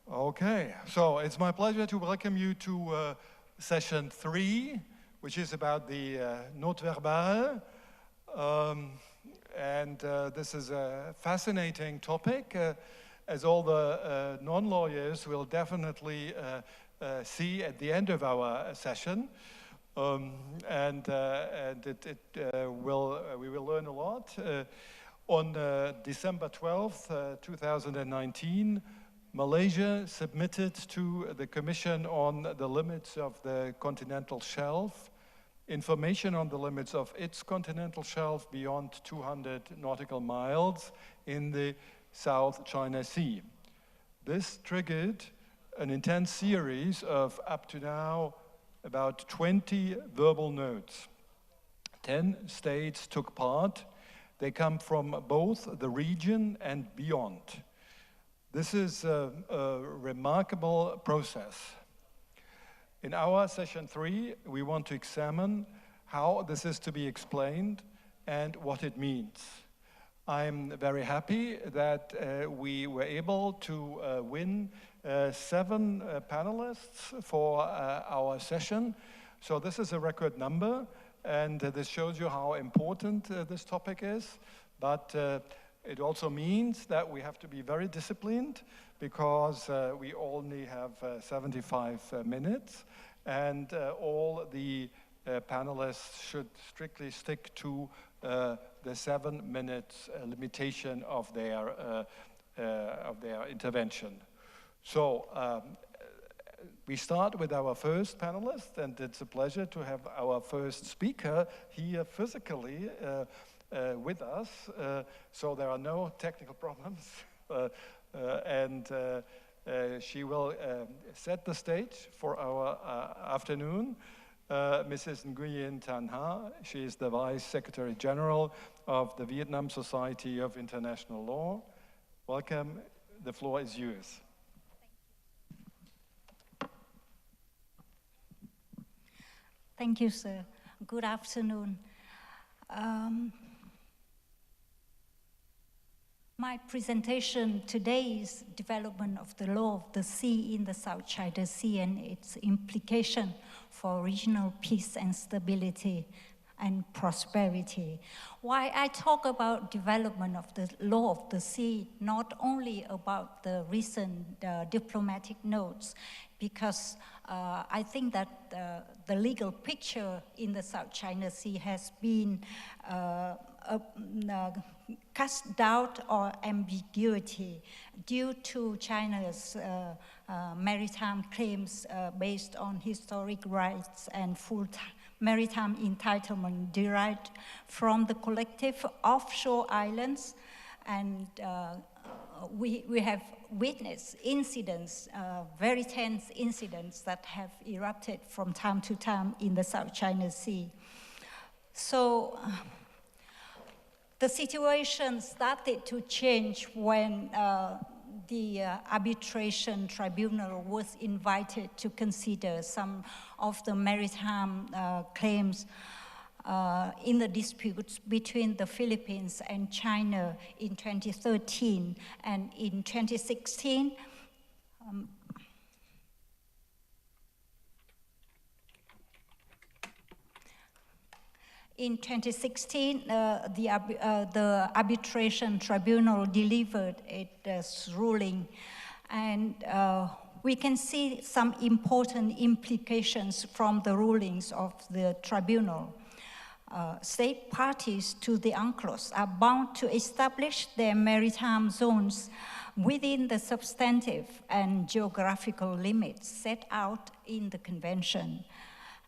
Okay, so it's my pleasure to welcome you to session 3, which is about the note verbal. This is a fascinating topic, as all the non-lawyers will definitely see at the end of our session. We will learn a lot. On December 12th, 2019, Malaysia submitted to the Commission on the limits of the continental shelf information on the limits of its continental shelf beyond 200 nautical miles in the South China Sea. This triggered an intense series of up to now about 20 verbal notes. 10 states took part. They come from both the region and beyond. This is a remarkable process. In our session 3, we want to examine how this is to be explained and what it means. I'm very happy that we were able to win 7 panelists for our session. So this is a record number, and this shows you how important this topic is. But it also means that we have to be very disciplined because we only have 75 minutes, and all the panelists should strictly stick to the 7 minutes limitation of their intervention. So we start with our first panelist, and it's a pleasure to have our first speaker here physically with us, so there are no technical problems, she will set the stage for our afternoon. Mrs. Nguyen Tan Ha, she is the Vice Secretary General of the Vietnam Society of International Law. Welcome, the floor is yours. Thank you, sir. Good afternoon. My presentation today is development of the law of the sea in the South China Sea and its implication for regional peace and stability and prosperity. Why I talk about development of the law of the sea, not only about the recent diplomatic notes, because I think that the legal picture in the South China Sea has been cast doubt or ambiguity due to China's maritime claims based on historic rights and full maritime entitlement derived from the collective offshore islands. And we have witnessed incidents, very tense incidents that have erupted from time to time in the South China Sea. So the situation started to change when the arbitration tribunal was invited to consider some of the maritime claims in the disputes between the Philippines and China in 2013, and in 2016, the arbitration tribunal delivered its ruling, and we can see some important implications from the rulings of the tribunal. State parties to the UNCLOS are bound to establish their maritime zones within the substantive and geographical limits set out in the convention.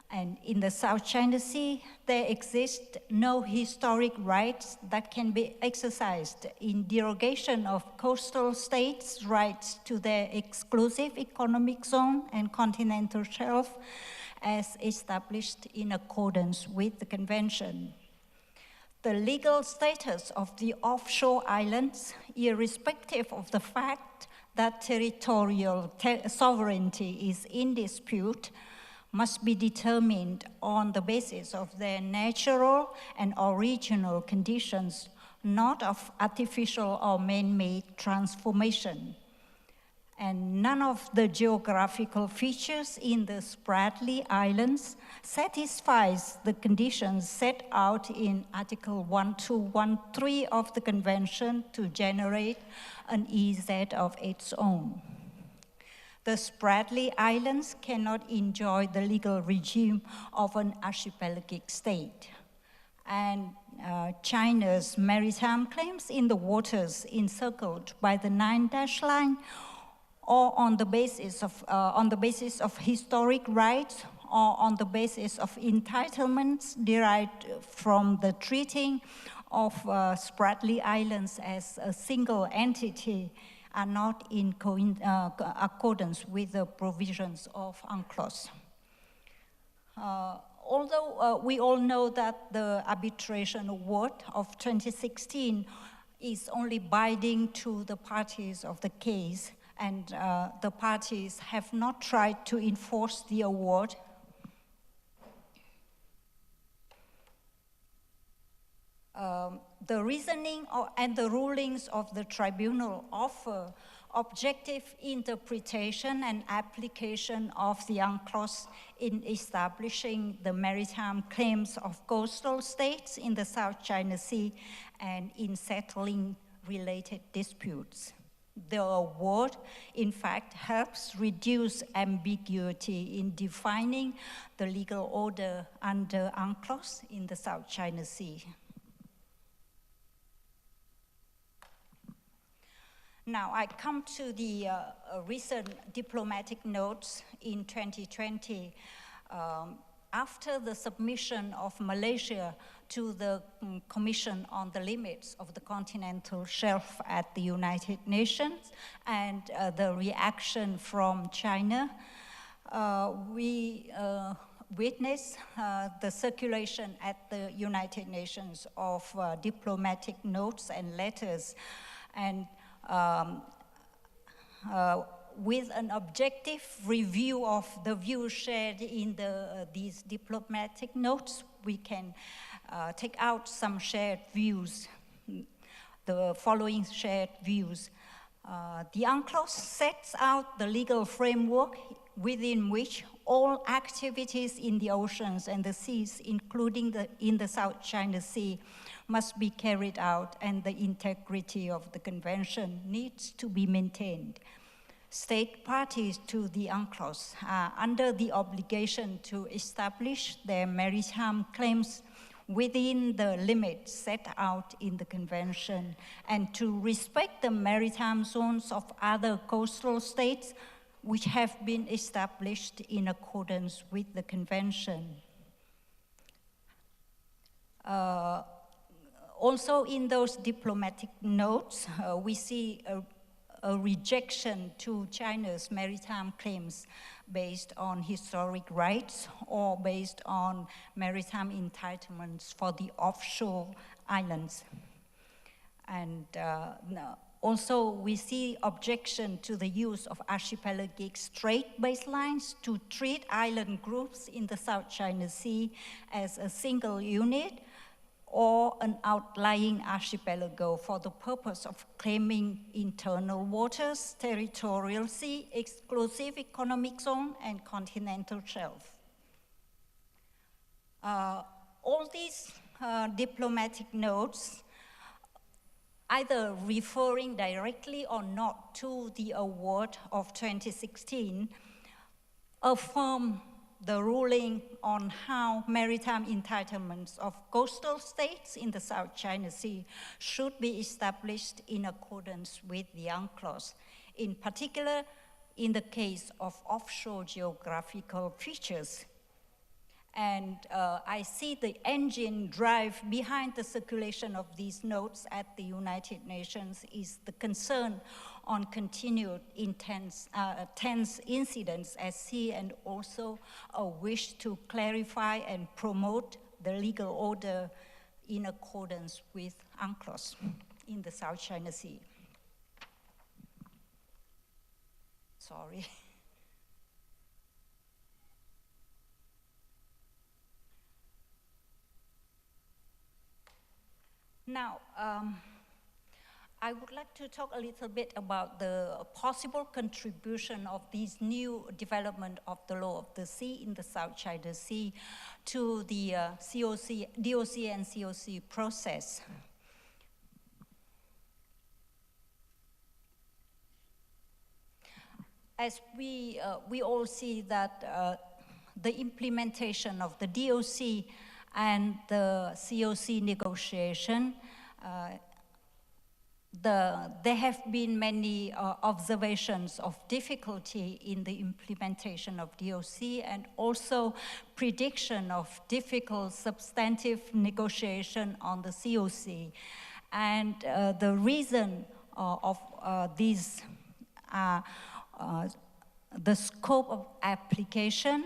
And in the South China Sea, there exist no historic rights that can be exercised in derogation of coastal states' rights to their exclusive economic zone and continental shelf as established in accordance with the convention. The legal status of the offshore islands, irrespective of the fact that territorial sovereignty is in dispute, must be determined on the basis of their natural and original conditions, not of artificial or man-made transformation. And none of the geographical features in the Spratly Islands satisfies the conditions set out in Article 1213 of the Convention to generate an EZ of its own. The Spratly Islands cannot enjoy the legal regime of an archipelagic state. And China's maritime claims in the waters encircled by the 9-dash line, or on the basis of historic rights, or on the basis of entitlements derived from the treating of Spratly Islands as a single entity, are not in accordance with the provisions of UNCLOS. Although we all know that the arbitration award of 2016 is only binding to the parties of the case, and the parties have not tried to enforce the award, the reasoning and the rulings of the tribunal offer objective interpretation and application of the UNCLOS in establishing the maritime claims of coastal states in the South China Sea and in settling related disputes. The award, in fact, helps reduce ambiguity in defining the legal order under UNCLOS in the South China Sea. Now, I come to the recent diplomatic notes in 2020. After the submission of Malaysia to the Commission on the Limits of the Continental Shelf at the United Nations and the reaction from China, we witnessed the circulation at the United Nations of diplomatic notes and letters, and with an objective review of the views shared in these diplomatic notes, we can take out some shared views, the following shared views. The UNCLOS sets out the legal framework within which all activities in the oceans and the seas, including in the South China Sea, must be carried out, and the integrity of the convention needs to be maintained. State parties to the UNCLOS are under the obligation to establish their maritime claims within the limits set out in the convention and to respect the maritime zones of other coastal states which have been established in accordance with the convention. Also in those diplomatic notes, we see a rejection to China's maritime claims based on historic rights or based on maritime entitlements for the offshore islands. And also we see objection to the use of archipelagic strait baselines to treat island groups in the South China Sea as a single unit or an outlying archipelago for the purpose of claiming internal waters, territorial sea, exclusive economic zone, and continental shelf. All these diplomatic notes, either referring directly or not to the award of 2016, affirm the ruling on how maritime entitlements of coastal states in the South China Sea should be established in accordance with the UNCLOS, in particular in the case of offshore geographical features. And I see the engine drive behind the circulation of these notes at the United Nations is the concern on continued tense incidents at sea, and also a wish to clarify and promote the legal order in accordance with UNCLOS in the South China Sea. Sorry. Now, I would like to talk a little bit about the possible contribution of this new development of the law of the sea in the South China Sea to the COC, DOC and COC process. As we all see that the implementation of the DOC and the COC negotiation, there have been many observations of difficulty in the implementation of DOC and also prediction of difficult substantive negotiation on the COC. And the reason of these the scope of application,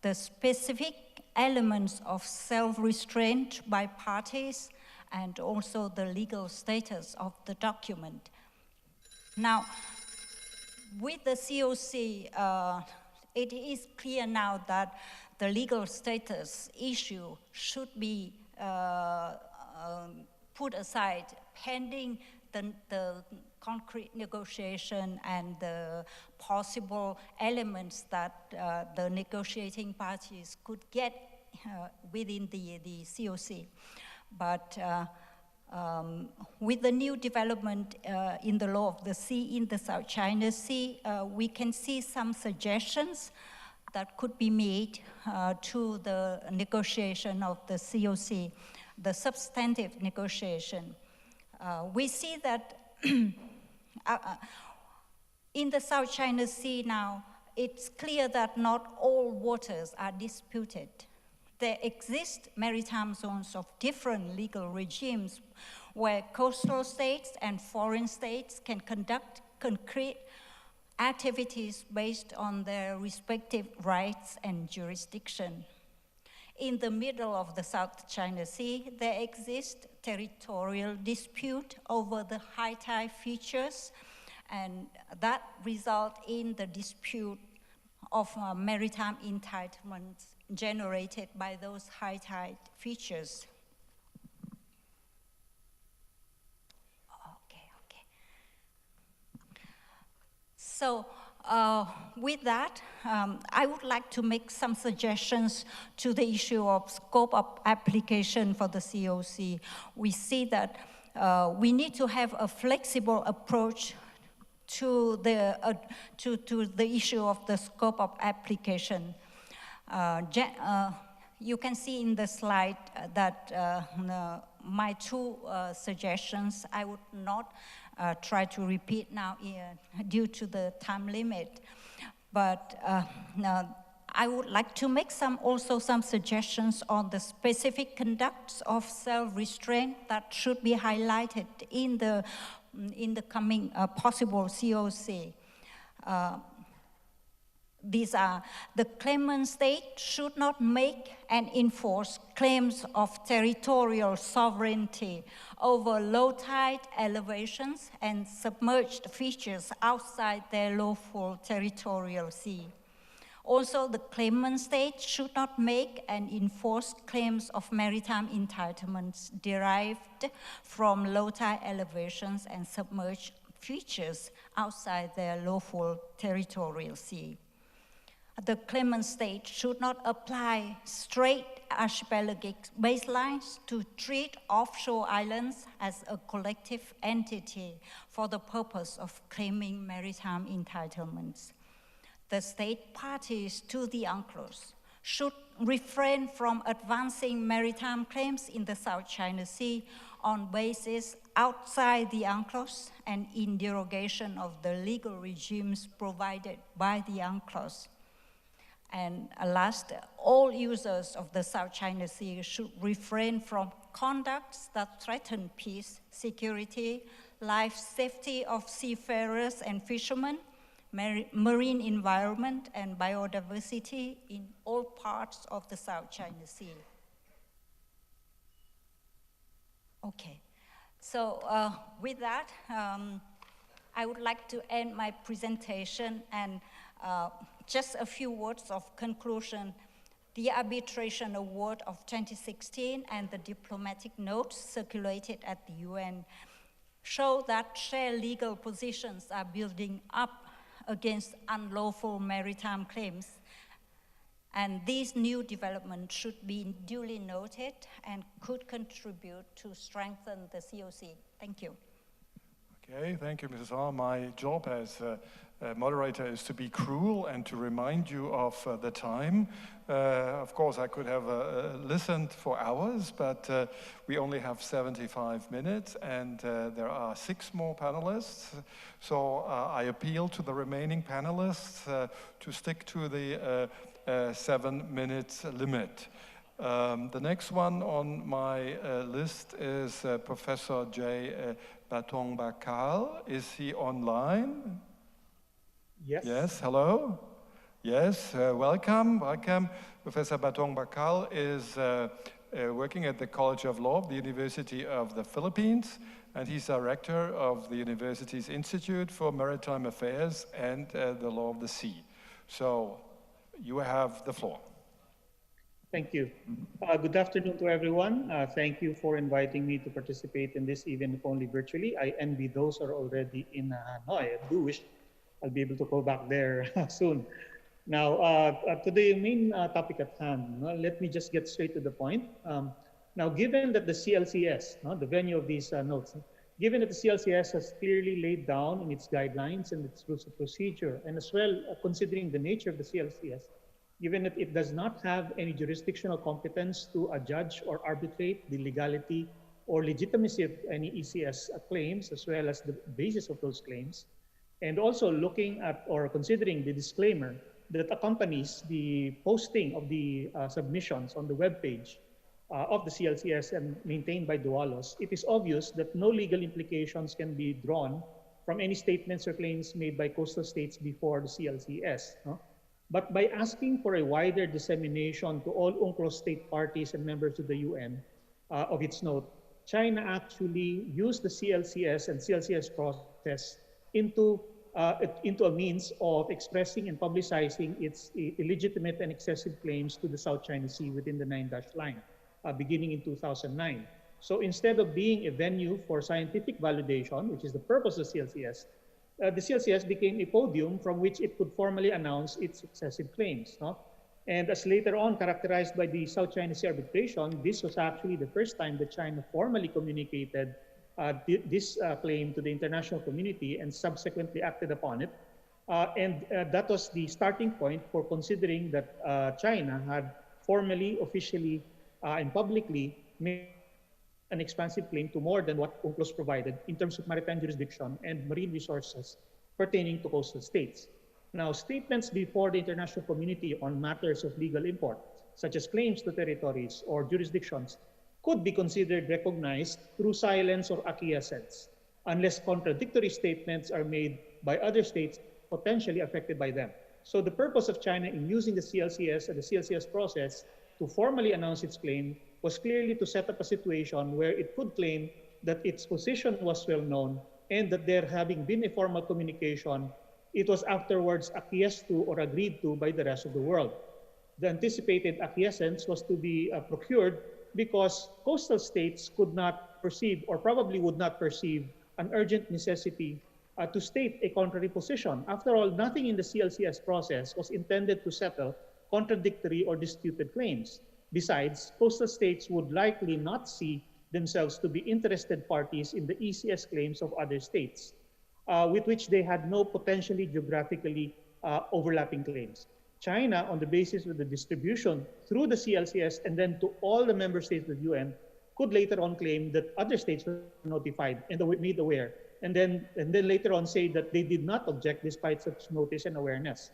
the specific elements of self-restraint by parties, and also the legal status of the document. Now, with the COC, it is clear now that the legal status issue should be put aside pending the concrete negotiation and the possible elements that the negotiating parties could get within the COC. But with the new development in the law of the sea in the South China Sea, we can see some suggestions that could be made to the negotiation of the COC, the substantive negotiation. We see that in the South China Sea now, it's clear that not all waters are disputed. There exist maritime zones of different legal regimes where coastal states and foreign states can conduct concrete activities based on their respective rights and jurisdiction. In the middle of the South China Sea, there exists territorial dispute over the high tide features, and that results in the dispute of maritime entitlements generated by those high tide features. Okay. So with that, I would like to make some suggestions to the issue of scope of application for the COC. We see that we need to have a flexible approach to the issue of the scope of application. You can see in the slide that my two suggestions, I would not try to repeat now due to the time limit. But I would like to make also some suggestions on the specific conducts of self-restraint that should be highlighted in the coming possible COC. These are: the claimant state should not make and enforce claims of territorial sovereignty over low tide elevations and submerged features outside their lawful territorial sea. Also, the claimant state should not make and enforce claims of maritime entitlements derived from low tide elevations and submerged features outside their lawful territorial sea. The claimant state should not apply straight archipelagic baselines to treat offshore islands as a collective entity for the purpose of claiming maritime entitlements. The state parties to the UNCLOS should refrain from advancing maritime claims in the South China Sea on basis outside the UNCLOS and in derogation of the legal regimes provided by the UNCLOS. And last, all users of the South China Sea should refrain from conducts that threaten peace, security, life safety of seafarers and fishermen, marine environment and biodiversity in all parts of the South China Sea. Okay, so with that, I would like to end my presentation and just a few words of conclusion. The arbitration award of 2016 and the diplomatic notes circulated at the UN show that shared legal positions are building up against unlawful maritime claims. And these new developments should be duly noted and could contribute to strengthen the COC. Thank you. Okay, thank you, Mrs. R. My job as moderator is to be cruel and to remind you of the time. Of course, I could have listened for hours, but we only have 75 minutes, and there are 6 more panelists. So I appeal to the remaining panelists to stick to the 7 minutes limit. The next one on my list is Professor J. Batong Bakal. Is he online? Yes. Yes, hello. Yes, welcome. Professor Batong Bakal is working at the College of Law of the University of the Philippines, and he's director of the university's Institute for Maritime Affairs and the Law of the Sea. So you have the floor. Thank you. Good afternoon to everyone. Thank you for inviting me to participate in this, even if only virtually. I envy those who are already in Hanoi. I do wish I'll be able to go back there soon. Now, to the main topic at hand, let me just get straight to the point. Now, given that the CLCS, the venue of these notes, given that the CLCS has clearly laid down in its guidelines and its rules of procedure, and as well considering the nature of the CLCS, given that it does not have any jurisdictional competence to adjudge or arbitrate the legality or legitimacy of any ECS claims, as well as the basis of those claims, and also looking at or considering the disclaimer that accompanies the posting of the submissions on the webpage of the CLCS and maintained by Dualos, it is obvious that no legal implications can be drawn from any statements or claims made by coastal states before the CLCS. But by asking for a wider dissemination to all UNCLOS state parties and members of the UN of its note, China actually used the CLCS and CLCS process into a means of expressing and publicizing its illegitimate and excessive claims to the South China Sea within the 9-dash line, beginning in 2009. So instead of being a venue for scientific validation, which is the purpose of CLCS, the CLCS became a podium from which it could formally announce its excessive claims. And as later on characterized by the South China Sea arbitration, this was actually the first time that China formally communicated this claim to the international community and subsequently acted upon it. And that was the starting point for considering that China had formally, officially, and publicly made an expansive claim to more than what UNCLOS provided in terms of maritime jurisdiction and marine resources pertaining to coastal states. Now, statements before the international community on matters of legal import, such as claims to territories or jurisdictions, could be considered recognized through silence or acquiescence, unless contradictory statements are made by other states potentially affected by them. So the purpose of China in using the CLCS and the CLCS process to formally announce its claim was clearly to set up a situation where it could claim that its position was well known and that there having been a formal communication, it was afterwards acquiesced to or agreed to by the rest of the world. The anticipated acquiescence was to be procured because coastal states could not perceive or probably would not perceive an urgent necessity to state a contrary position. After all, nothing in the CLCS process was intended to settle contradictory or disputed claims. Besides, coastal states would likely not see themselves to be interested parties in the ECS claims of other states, with which they had no potentially geographically overlapping claims. China, on the basis of the distribution through the CLCS and then to all the member states of the UN, could later on claim that other states were notified and made aware, and then later on say that they did not object despite such notice and awareness,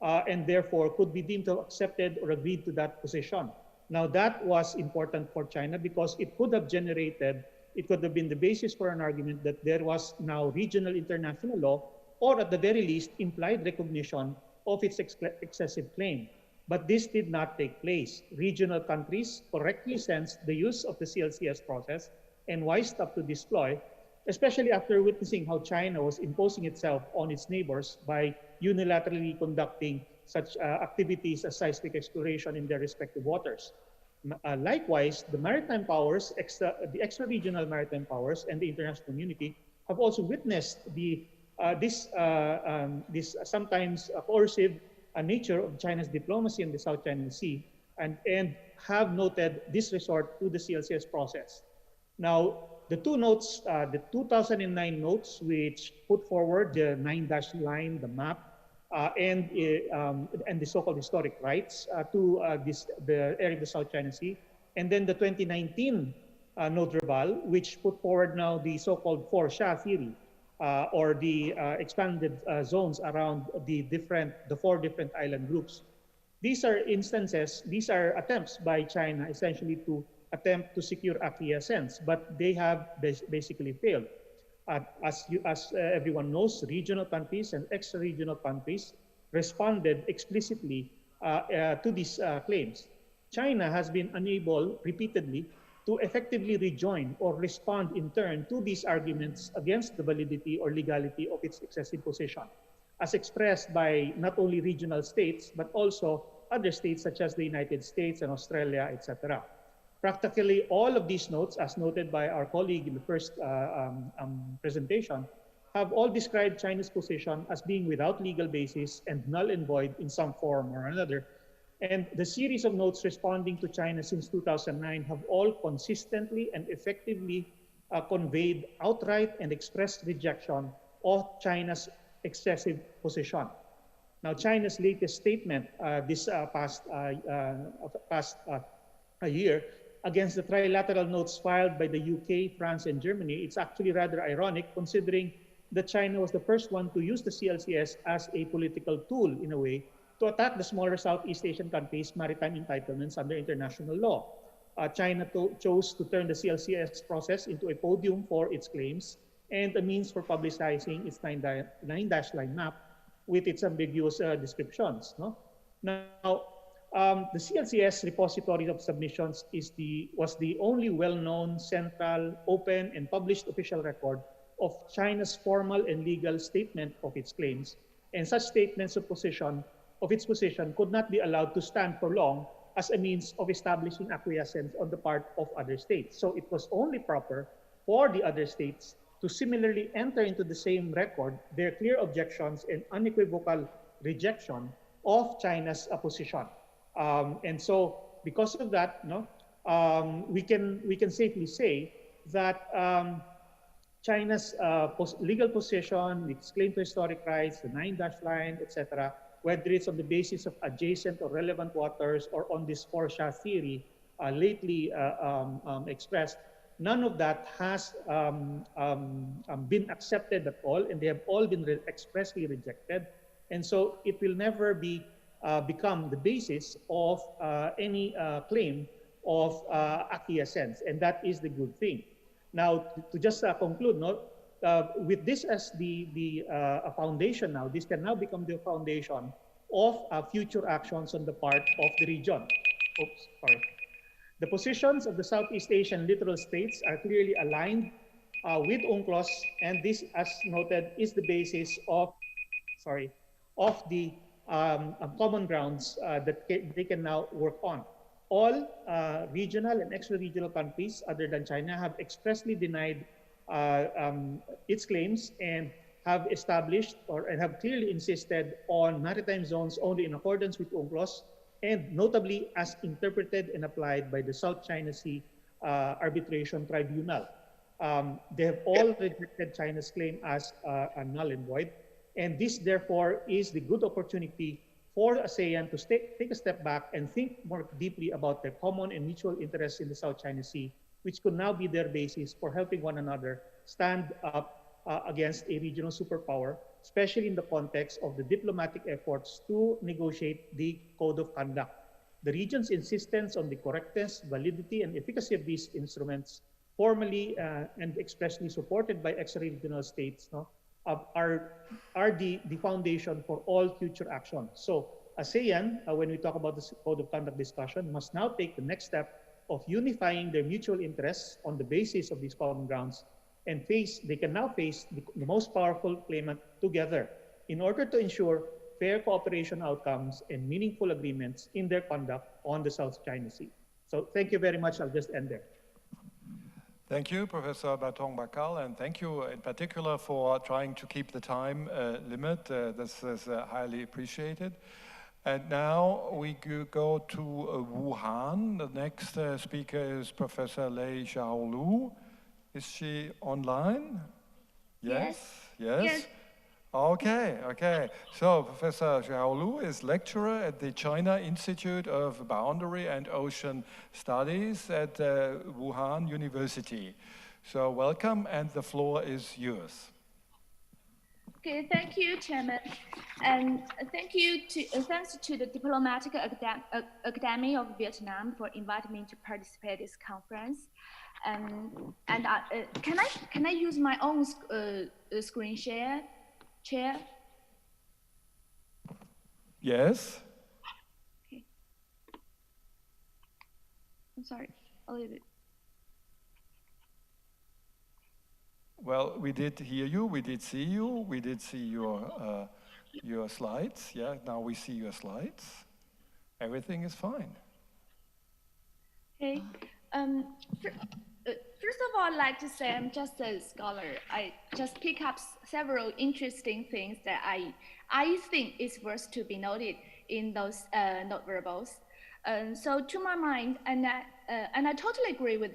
and therefore could be deemed to have accepted or agreed to that position. Now that was important for China because it could have been the basis for an argument that there was now regional international law, or at the very least implied recognition of its excessive claim. But this did not take place. Regional countries correctly sensed the use of the CLCS process and wised up to deploy, especially after witnessing how China was imposing itself on its neighbors by unilaterally conducting such activities as seismic exploration in their respective waters. Likewise, the maritime powers, the extra-regional maritime powers, and the international community have also witnessed this sometimes coercive nature of China's diplomacy in the South China Sea, and have noted this resort to the CLCS process. Now, the two notes, the 2009 notes, which put forward the 9-dash line, the map, and the so-called historic rights to the area of the South China Sea, and then the 2019 note verbal, which put forward now the so-called 4-SHA theory, or the expanded zones around the 4 different island groups. These are instances, these are attempts by China essentially to attempt to secure acquiescence, but they have basically failed. As everyone knows, regional countries and extra-regional countries responded explicitly to these claims. China has been unable repeatedly to effectively rejoin or respond in turn to these arguments against the validity or legality of its excessive position, as expressed by not only regional states, but also other states such as the United States and Australia, etc. Practically all of these notes, as noted by our colleague in the first presentation, have all described China's position as being without legal basis and null and void in some form or another. And the series of notes responding to China since 2009 have all consistently and effectively conveyed outright and expressed rejection of China's excessive position. Now, China's latest statement this past year against the trilateral notes filed by the UK, France, and Germany, it's actually rather ironic considering that China was the first one to use the CLCS as a political tool, in a way, to attack the smaller Southeast Asian countries' maritime entitlements under international law. China chose to turn the CLCS process into a podium for its claims and a means for publicizing its 9-dash line map with its ambiguous descriptions. No? Now, the CLCS repository of submissions was the only well-known, central, open, and published official record of China's formal and legal statement of its claims, and such statements of its position could not be allowed to stand for long as a means of establishing acquiescence on the part of other states. So it was only proper for the other states to similarly enter into the same record their clear objections and unequivocal rejection of China's position. And so because of that, we can safely say that China's legal position, its claim to historic rights, the 9-dash line, etc., whether it's on the basis of adjacent or relevant waters or on this 4-SHA theory lately expressed, none of that has been accepted at all, and they have all been expressly rejected. And so it will never become the basis of any claim of acquiescence, and that is the good thing. Now, to just conclude, with this as the foundation now, this can now become the foundation of future actions on the part of the region. Oops, sorry. The positions of the Southeast Asian littoral states are clearly aligned with UNCLOS, and this, as noted, is the basis of the common grounds that they can now work on. All regional and extra-regional countries other than China have expressly denied its claims and have established and have clearly insisted on maritime zones only in accordance with UNCLOS, and notably as interpreted and applied by the South China Sea Arbitration Tribunal. They have all rejected China's claim as null and void, and this therefore is the good opportunity for ASEAN to take a step back and think more deeply about their common and mutual interests in the South China Sea, which could now be their basis for helping one another stand up against a regional superpower, especially in the context of the diplomatic efforts to negotiate the Code of Conduct. The region's insistence on the correctness, validity, and efficacy of these instruments, formally and expressly supported by extra-regional states, are the foundation for all future action. So ASEAN, when we talk about the Code of Conduct discussion, must now take the next step of unifying their mutual interests on the basis of these common grounds, and they can now face the most powerful claimant together in order to ensure fair cooperation outcomes and meaningful agreements in their conduct on the South China Sea. So thank you very much. I'll just end there. Thank you, Professor Batong Bakal, and thank you in particular for trying to keep the time limit. This is highly appreciated. And now we go to Wuhan. The next speaker is Professor Lei Xiaolu. Is she online? Yes? Yes? Okay, okay. So Professor Xiaolu is lecturer at the China Institute of Boundary and Ocean Studies at Wuhan University. So welcome, and the floor is yours. Okay, thank you, Chairman, and thanks to the Diplomatic Academy of Vietnam for inviting me to participate in this conference. Can I use my own screen share? Chair? Yes. Okay. I'm sorry, a little bit. Well, we did hear you, we did see you, we did see your slides. Yeah, now we see your slides. Everything is fine. Okay. First of all, I'd like to say I'm just a scholar. I just pick up several interesting things that I think is worth to be noted in those nonverbals. So to my mind, and I totally agree with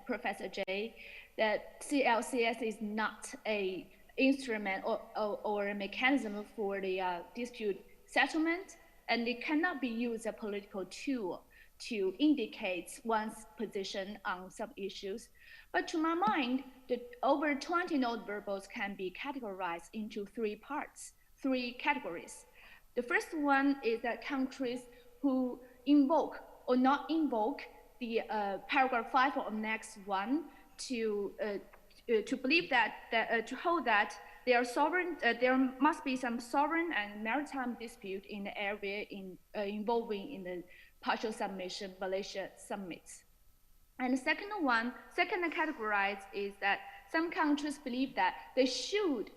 Professor J, that CLCS is not a instrument or a mechanism for the dispute settlement, and it cannot be used as a political tool to indicate one's position on some issues. But to my mind, the over 20 nonverbals can be categorized into three categories. The first one is that countries who invoke or not invoke the paragraph 5 of Annex 1 to believe that, to hold that they are sovereign, there must be some sovereign and maritime dispute in the area involving in the partial submission Malaysia submits. And the second categorized is that some countries believe that they should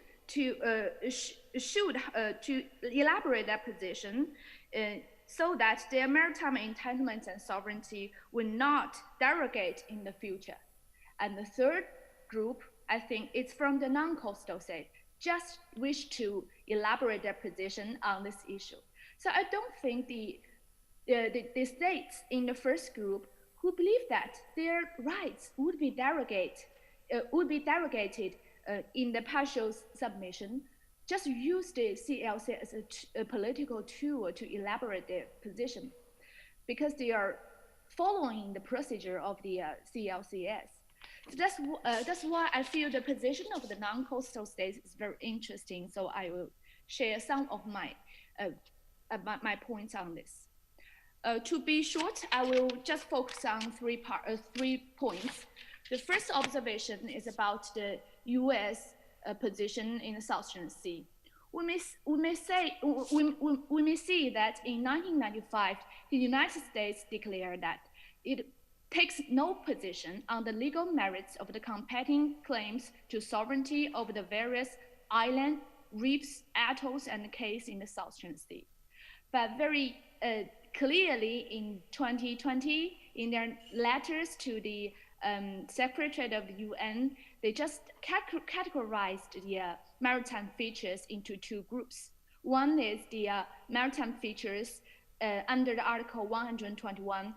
elaborate their position so that their maritime entitlements and sovereignty will not derogate in the future. And the third group, I think, it's from the non-coastal state, just wish to elaborate their position on this issue. So I don't think the states in the first group who believe that their rights would be derogated in the partial submission, just use the CLC as a political tool to elaborate their position, because they are following the procedure of the CLCS. So that's why I feel the position of the non-coastal states is very interesting. So I will share some of my my points on this. To be short, I will just focus on three points. The first observation is about the U.S. Position in the South China Sea. We may see that in 1995, the United States declared that it takes no position on the legal merits of the competing claims to sovereignty over the various islands, reefs, atolls, and cays in the South China Sea. But very clearly in 2020, in their letters to the Secretary of the UN, they just categorized the maritime features into two groups. One is the maritime features under the Article 121,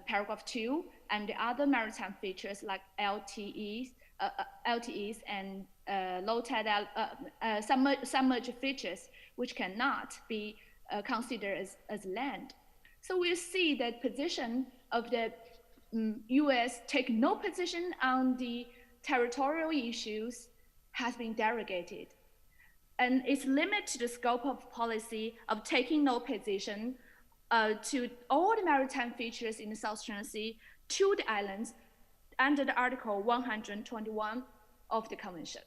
paragraph 2, and the other maritime features like LTEs and low tide submerged features, which cannot be considered as land. So we see that position of the US take no position on the territorial issues has been derogated. And it's limited to the scope of policy of taking no position to all the maritime features in the South China Sea to the islands under the Article 121 of the Convention.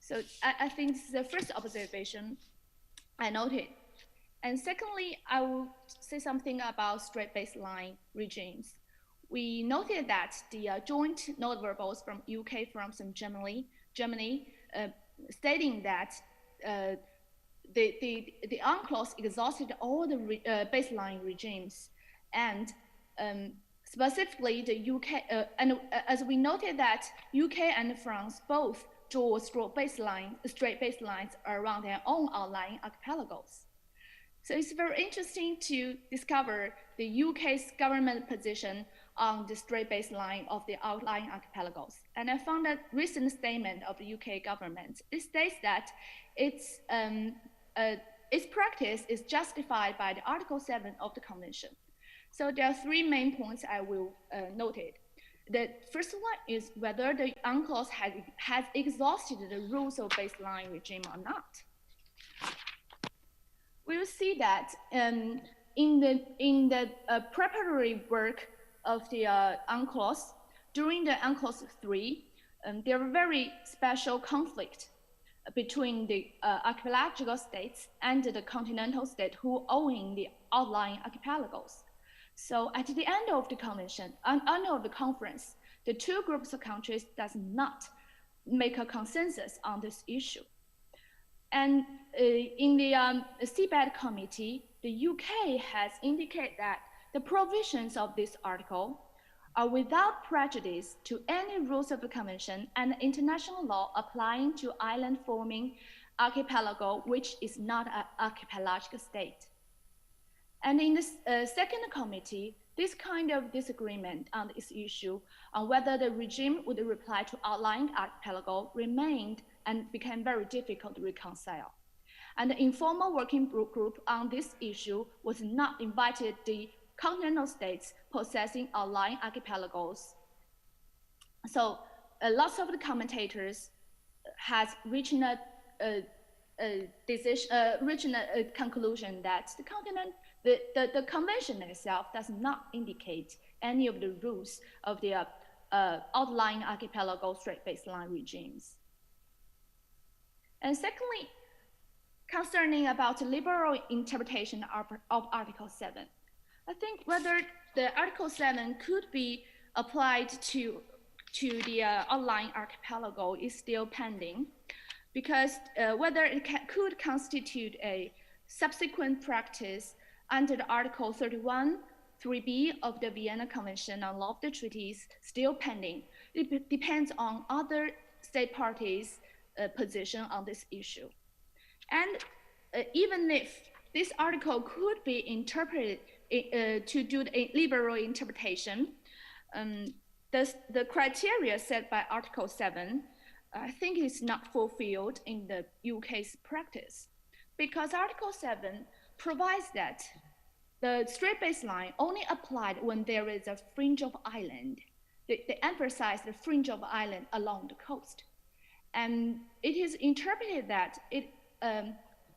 So I think this is the first observation I noted. And secondly, I will say something about straight baseline regimes. We noted that the joint nonverbals from UK, France, and Germany stating that the UNCLOS exhausted all the baseline regimes, and Specifically, the UK, as we noted that UK and France both draw straight baselines around their own outlying archipelagos. So it's very interesting to discover the UK's government position on the straight baseline of the outlying archipelagos. And I found a recent statement of the UK government. It states that its practice is justified by the Article 7 of the Convention. So there are three main points I will note. The first one is whether the UNCLOS has exhausted the rules of baseline regime or not. We will see that in the preparatory work of the UNCLOS, during the UNCLOS 3, there were very special conflict between the archipelagical states and the continental state who own the outlying archipelagos. So at the end of the convention, end of the conference, the two groups of countries does not make a consensus on this issue. And in the CBAT committee, the UK has indicated that the provisions of this article are without prejudice to any rules of the convention and international law applying to island-forming archipelago, which is not an archipelagic state. And in the second committee, this kind of disagreement on this issue on whether the regime would reply to outlying archipelago remained and became very difficult to reconcile. And the informal working group on this issue was not invited the continental states possessing outlying archipelagos. So lots of the commentators has reached a conclusion that the continent, the convention itself does not indicate any of the rules of the outlying archipelago straight baseline regimes. And secondly, concerning about the liberal interpretation of Article 7, I think whether the Article 7 could be applied to the outlying archipelago is still pending, because whether it could constitute a subsequent practice under the Article 31, 3b of the Vienna Convention on Law of the Treaties still pending. It depends on other state parties' position on this issue. And even if this article could be interpreted to do a liberal interpretation, the criteria set by Article 7, I think is not fulfilled in the UK's practice, because Article 7 provides that the straight baseline only applied when there is a fringe of island. They emphasize the fringe of island along the coast. And it is interpreted that it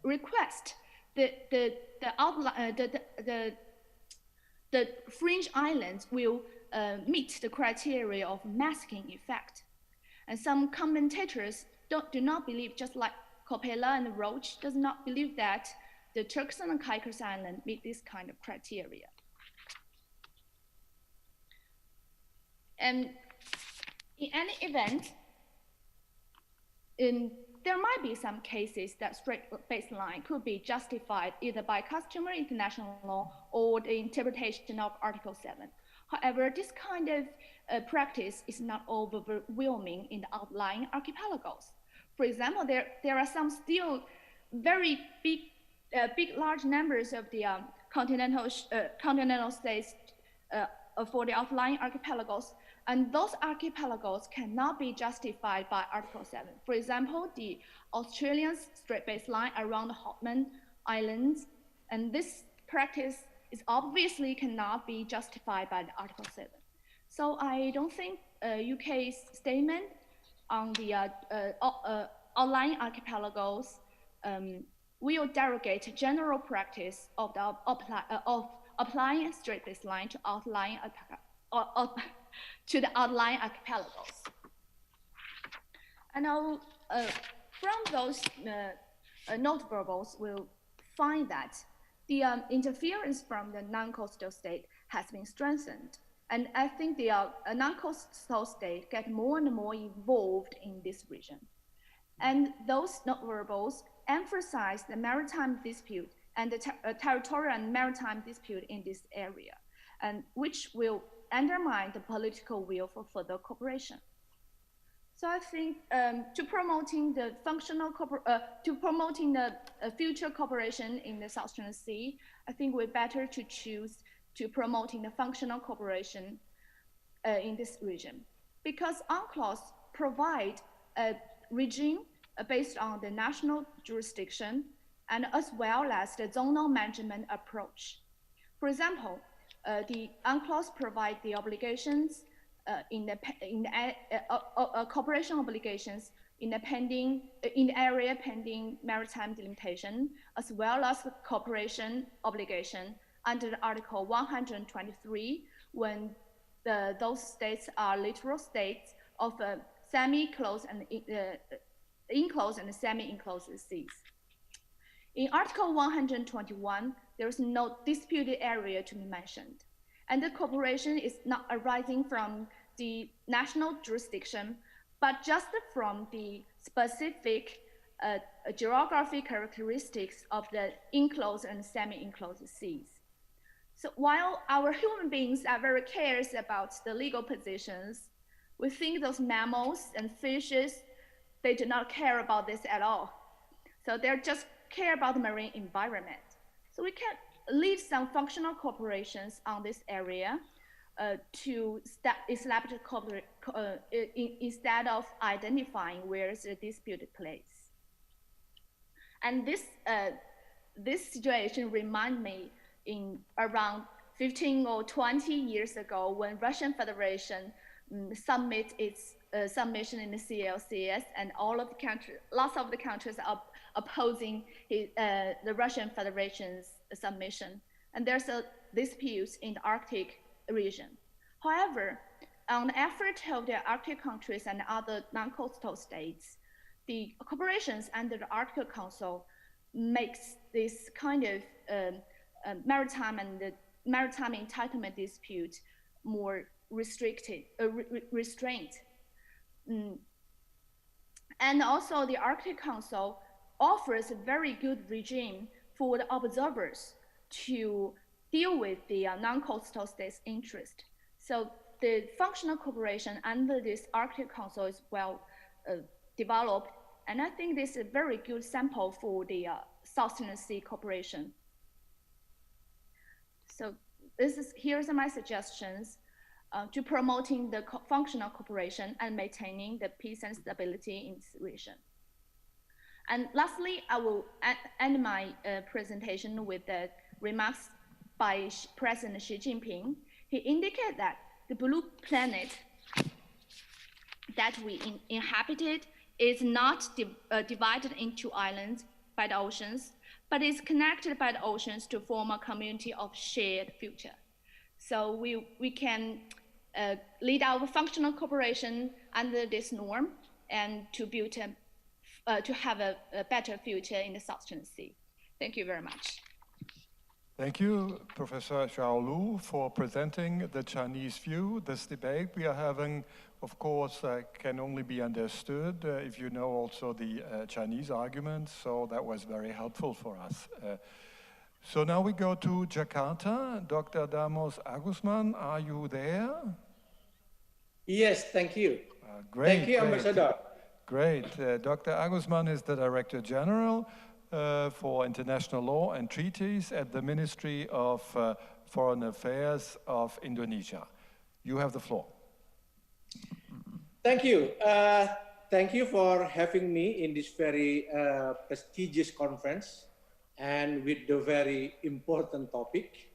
requests the fringe islands will meet the criteria of masking effect. And some commentators do not believe, just like Coppola and Roach, does not believe that the Turks and Caicos Island meet this kind of criteria. And in any event, there might be some cases that straight baseline could be justified either by customary international law or the interpretation of Article 7. However, this kind of practice is not overwhelming in the outlying archipelagos. For example, there are some still very large numbers of the continental states for the outlying archipelagos, and those archipelagos cannot be justified by Article 7. For example, the Australian straight baseline around the Hoffman Islands, and this practice is obviously cannot be justified by the Article 7. So I don't think UK's statement on the outlying archipelagos will derogate general practice of applying a straight baseline to outlying to the outlying archipelagos. And now, from those notables, we'll find that the interference from the non-coastal state has been strengthened. And I think the non-coastal state get more and more involved in this region. And those notables emphasize the maritime dispute and the territorial and maritime dispute in this area, and which will undermine the political will for further cooperation. So I think to promoting the future cooperation in the South China Sea, I think we're better to choose to promoting the functional cooperation in this region, because UNCLOS provide a regime based on the national jurisdiction and as well as the zonal management approach. For example, the UNCLOS provide the obligations cooperation obligations in the area pending maritime delimitation, as well as the cooperation obligation under the Article 123 when those states are littoral states of semi-closed and enclosed and semi-enclosed seas. In Article 121, there is no disputed area to be mentioned, and the cooperation is not arising from the national jurisdiction, but just from the specific geographic characteristics of the enclosed and semi-enclosed seas. So while our human beings are very curious about the legal positions, we think those mammals and fishes, they do not care about this at all. So they just care about the marine environment. So we can leave some functional corporations on this area to establish instead of identifying where is the disputed place. And this situation reminds me in around 15 or 20 years ago when Russian Federation submit its submission in the CLCS, and lots of the countries are opposing the Russian Federation's submission. And there's a dispute in the Arctic region. However, on the effort of the Arctic countries and other non-coastal states, the corporations under the Arctic Council makes this kind of maritime entitlement dispute more restrained. And also the Arctic Council offers a very good regime for the observers to deal with the non-coastal states' interest. So the functional cooperation under this Arctic Council is well developed, and I think this is a very good sample for the South China Sea cooperation. So here's my suggestions to promoting the functional cooperation and maintaining the peace and stability in this region. And lastly, I will end my presentation with the remarks by President Xi Jinping. He indicated that the blue planet that we inhabited is not divided into islands by the oceans, but is connected by the oceans to form a community of shared future. So we can lead our functional cooperation under this norm and to build to have a better future in the South China Sea. Thank you very much. Thank you, Professor Xiao Lu, for presenting the Chinese view. This debate we are having, of course, can only be understood if you know also the Chinese arguments, so that was very helpful for us. So now we go to Jakarta. Dr. Damos Agusman, are you there? Yes, thank you. Great. Thank you, great. Ambassador. Great. Dr. Agusman is the Director General for International Law and Treaties at the Ministry of Foreign Affairs of Indonesia. You have the floor. Thank you. Thank you for having me in this very prestigious conference and with the very important topic.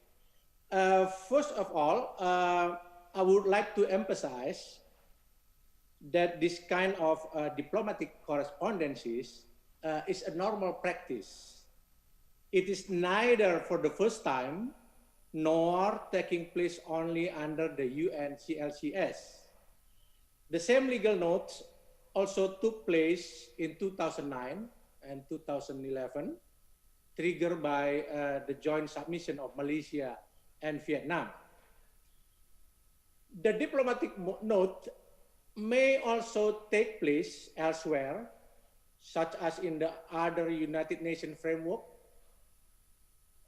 First of all, I would like to emphasize that this kind of diplomatic correspondences is a normal practice. It is neither for the first time nor taking place only under the UN CLCS. The same legal notes also took place in 2009 and 2011, triggered by the joint submission of Malaysia and Vietnam. The diplomatic note may also take place elsewhere, such as in the other United Nations framework,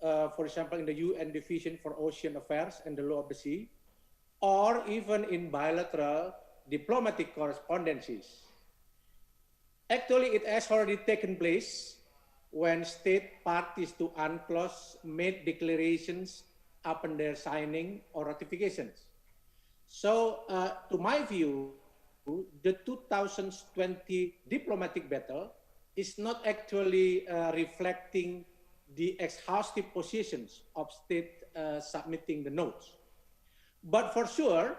for example, in the UN Division for Ocean Affairs and the Law of the Sea, or even in bilateral diplomatic correspondences. Actually, it has already taken place when state parties to UNCLOS made declarations upon their signing or ratifications. So, to my view, the 2020 diplomatic battle is not actually reflecting the exhaustive positions of state submitting the notes. But for sure,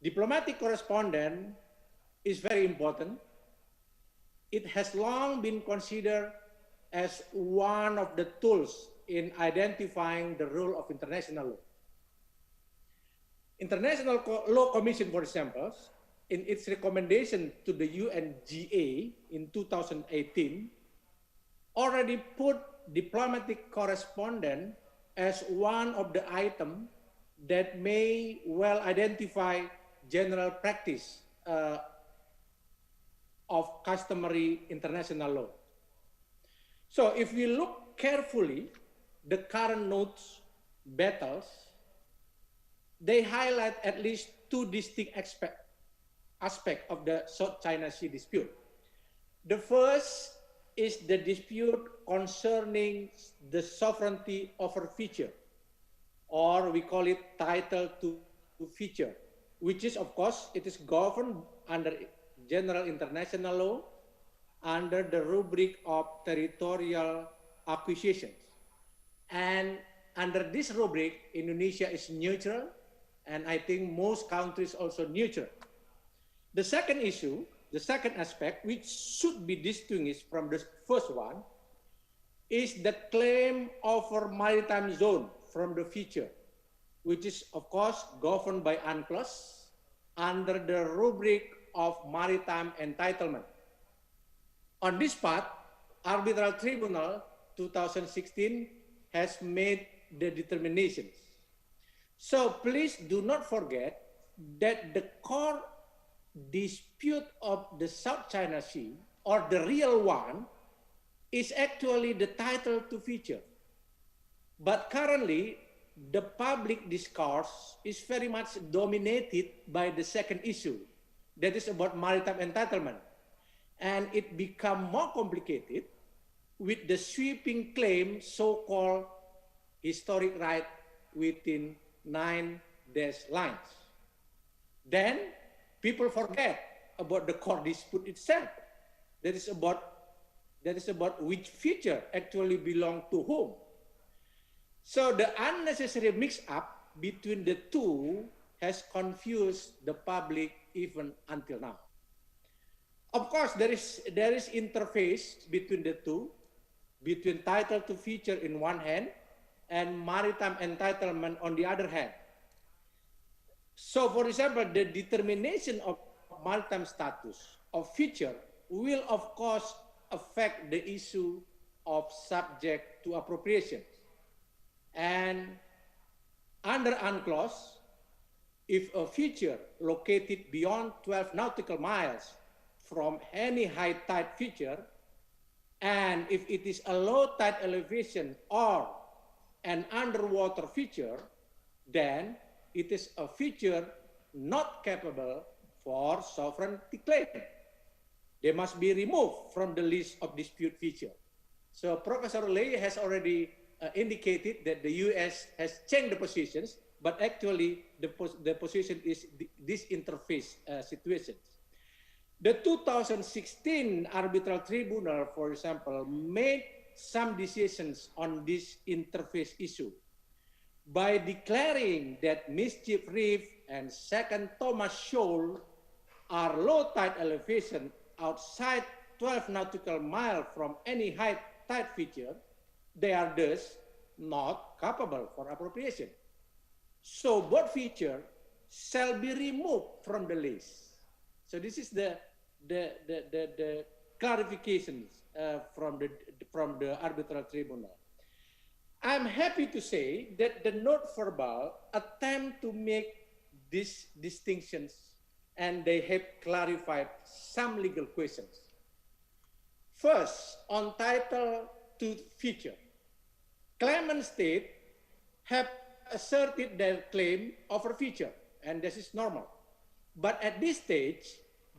diplomatic correspondence is very important. It has long been considered as one of the tools in identifying the role of international law. International Law Commission, for example, in its recommendation to the UNGA in 2018, already put diplomatic correspondence as one of the items that may well identify general practice of customary international law. So if we look carefully, the current notes battles, they highlight at least two distinct aspects of the South China Sea dispute. The first is the dispute concerning the sovereignty over feature, or we call it title to feature, which is, of course, it is governed under general international law under the rubric of territorial acquisitions. And under this rubric, Indonesia is neutral, and I think most countries also neutral. The second issue, the second aspect, which should be distinguished from the first one, is the claim over maritime zone from the feature, which is, of course, governed by UNCLOS under the rubric of maritime entitlement. On this part, Arbitral Tribunal 2016 has made the determinations. So please do not forget that the core dispute of the South China Sea, or the real one, is actually the title to feature. But currently, the public discourse is very much dominated by the second issue, that is about maritime entitlement. And it become more complicated with the sweeping claim, so-called historic right within 9 dash lines. Then people forget about the core dispute itself. That is about which feature actually belong to whom. So the unnecessary mix-up between the two has confused the public even until now. Of course, there is interface between the two, between title to feature in one hand and maritime entitlement on the other hand. So, for example, the determination of maritime status of feature will, of course, affect the issue of subject to appropriation. And under UNCLOS, if a feature located beyond 12 nautical miles from any high tide feature, and if it is a low tide elevation or an underwater feature, then it is a feature not capable for sovereignty claim. They must be removed from the list of dispute feature. So Professor Lei has already indicated that the US has changed the positions, but actually the position is this interface situations. The 2016 Arbitral Tribunal, for example, made some decisions on this interface issue by declaring that Mischief Reef and Second Thomas Shoal are low tide elevation outside 12 nautical miles from any high tide feature. They are thus not capable for appropriation. So both features shall be removed from the list. So this is the clarifications from the Arbitral Tribunal. I'm happy to say that the note verbal attempt to make these distinctions, and they have clarified some legal questions. First, on title to feature, claimant state have asserted their claim over feature. and this is normal. But at this stage,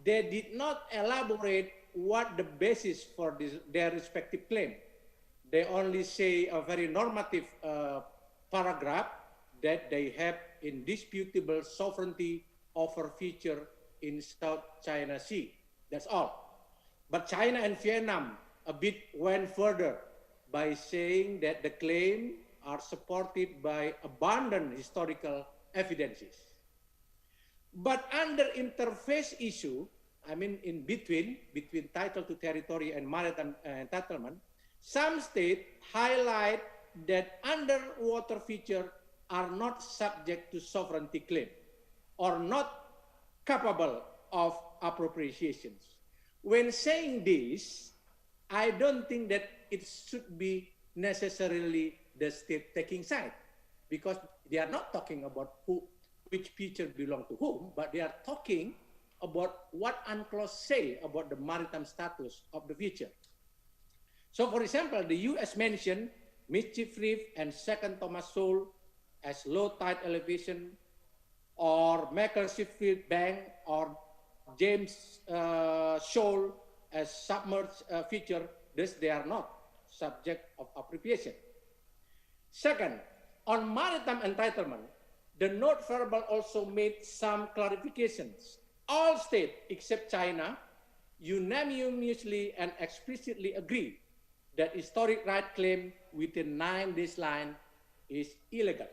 they did not elaborate what the basis for their respective claim. They only say a very normative paragraph that they have indisputable sovereignty over future in South China Sea. That's all. But China and Vietnam a bit went further by saying that the claim are supported by abundant historical evidences. But under interface issue, I mean in between title to territory and maritime entitlement, some states highlight that underwater features are not subject to sovereignty claim or not capable of appropriations. When saying this, I don't think that it should be necessarily the state taking side, because they are not talking about which feature belong to whom, but they are talking about what UNCLOS say about the maritime status of the feature. So for example, the US mentioned Mischief Reef and Second Thomas Shoal as low tide elevation, or Macclesfield Bank or James Shoal as submerged feature. Thus, they are not subject of appropriation. Second, on maritime entitlement, the note verbal also made some clarifications. All states except China unanimously and explicitly agree that historic right claim within 9 days line is illegal.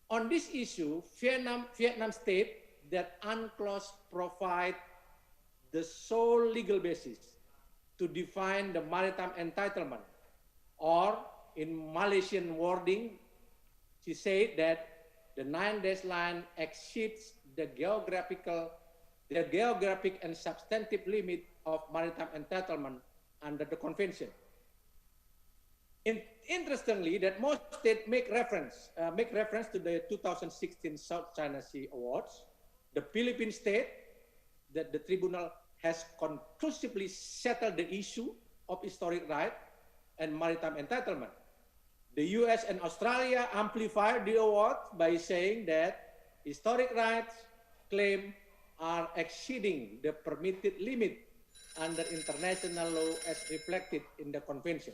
On this issue, Vietnam state that UNCLOS provide the sole legal basis to define the maritime entitlement, or in Malaysian wording, she said that the 9 days line exceeds the geographic and substantive limit of maritime entitlement under the convention. Interestingly, that most states make reference to the 2016 South China Sea Awards. The Philippine state that the tribunal has conclusively settled the issue of historic right and maritime entitlement. The US and Australia amplified the award by saying that historic rights claims are exceeding the permitted limit under international law as reflected in the convention.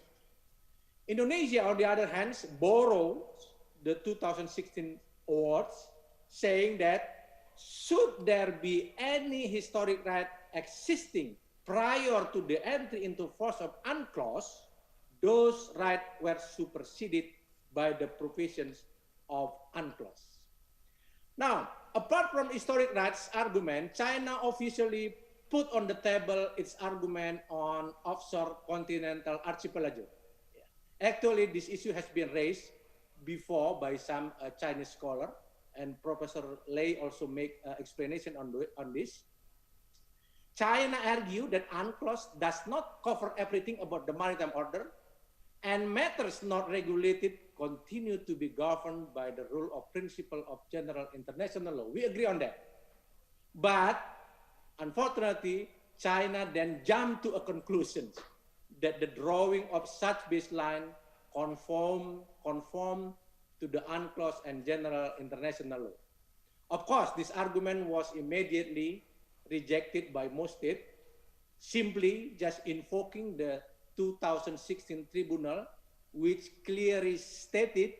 Indonesia, on the other hand, borrowed the 2016 awards, saying that should there be any historic right existing prior to the entry into force of UNCLOS, those rights were superseded by the provisions of UNCLOS. Now, apart from historic rights argument, China officially put on the table its argument on offshore continental archipelago. Actually, this issue has been raised before by some Chinese scholar, and Professor Lei also make explanation on this. China argued that UNCLOS does not cover everything about the maritime order, and matters not regulated continue to be governed by the rule of principle of general international law. We agree on that. But unfortunately, China then jumped to a conclusion that the drawing of such baseline conform to the UNCLOS and general international law. Of course, this argument was immediately rejected by most states, simply just invoking the 2016 tribunal, which clearly stated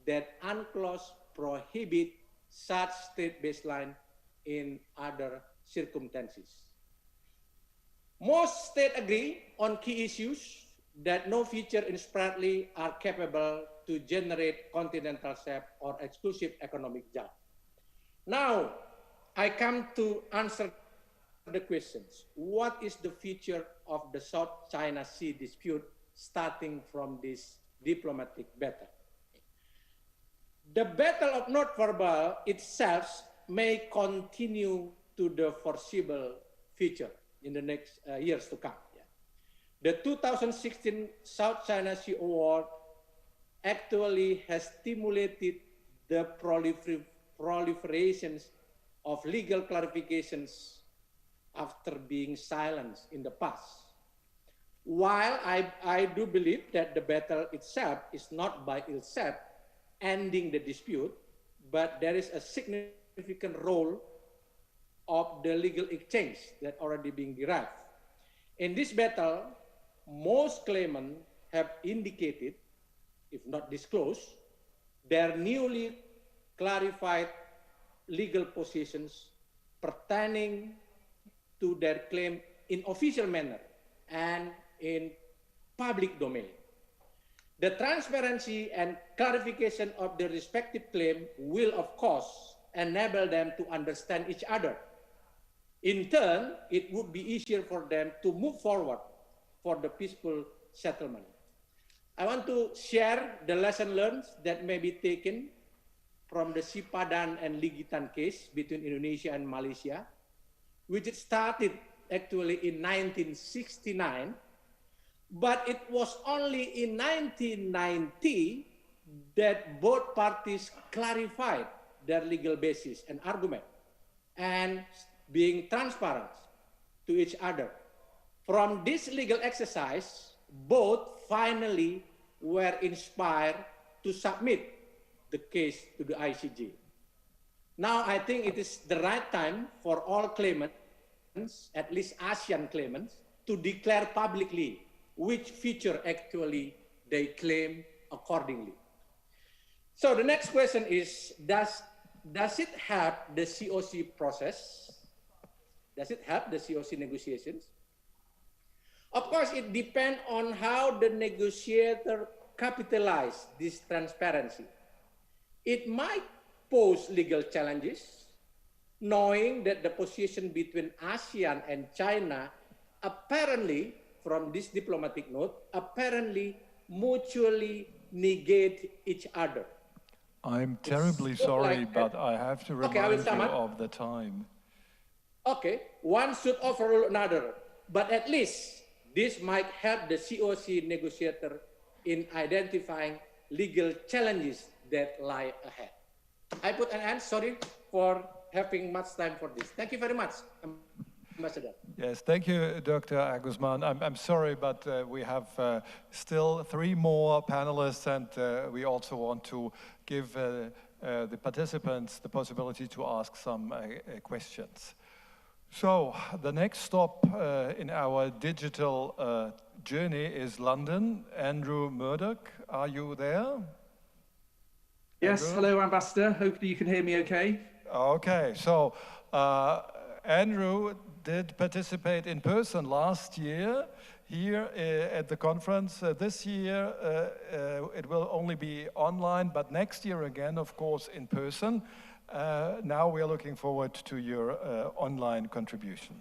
that UNCLOS prohibit such state baseline in other circumstances. Most states agree on key issues that no feature in Spratly are capable to generate continental shelf or exclusive economic zone. Now, I come to answer the questions. What is the future of the South China Sea dispute starting from this diplomatic battle? The battle of North Verbal itself may continue to the foreseeable future in the next years to come. The 2016 South China Sea Award actually has stimulated the proliferations of legal clarifications after being silenced in the past. While I do believe that the battle itself is not by itself ending the dispute, but there is a significant significant role of the legal exchange that already being derived. In this battle, most claimants have indicated, if not disclosed, their newly clarified legal positions pertaining to their claim in official manner and in public domain. The transparency and clarification of the respective claim will, of course, enable them to understand each other. In turn, it would be easier for them to move forward for the peaceful settlement. I want to share the lesson learned that may be taken from the Sipadan and Ligitan case between Indonesia and Malaysia, which started actually in 1969, but it was only in 1990 that both parties clarified their legal basis and argument and being transparent to each other. From this legal exercise, both finally were inspired to submit the case to the ICJ. Now I think it is the right time for all claimants, at least ASEAN claimants, to declare publicly which feature actually they claim accordingly. So the next question is, does it help the COC process? Does it help the COC negotiations? Of course, it depends on how the negotiator capitalize this transparency. It might pose legal challenges, knowing that the position between ASEAN and China apparently, from this diplomatic note, apparently mutually negate each other. I'm terribly sorry, but I have to remind you of the time. Okay, one should overrule another, but at least this might help the COC negotiator in identifying legal challenges that lie ahead. I put an end, sorry for having much time for this. Thank you very much, Ambassador. Yes, thank you, Dr. Agusman. I'm sorry, but we have still 3 more panelists, and we also want to give the participants the possibility to ask some questions. So the next stop in our digital journey is London. Andrew Murdoch, are you there? Yes, Andrew? hello, Ambassador. Hopefully you can hear me okay. Okay, so Andrew did participate in person last year here at the conference. This year it will only be online, but next year again, of course, in person. Now we are looking forward to your online contribution.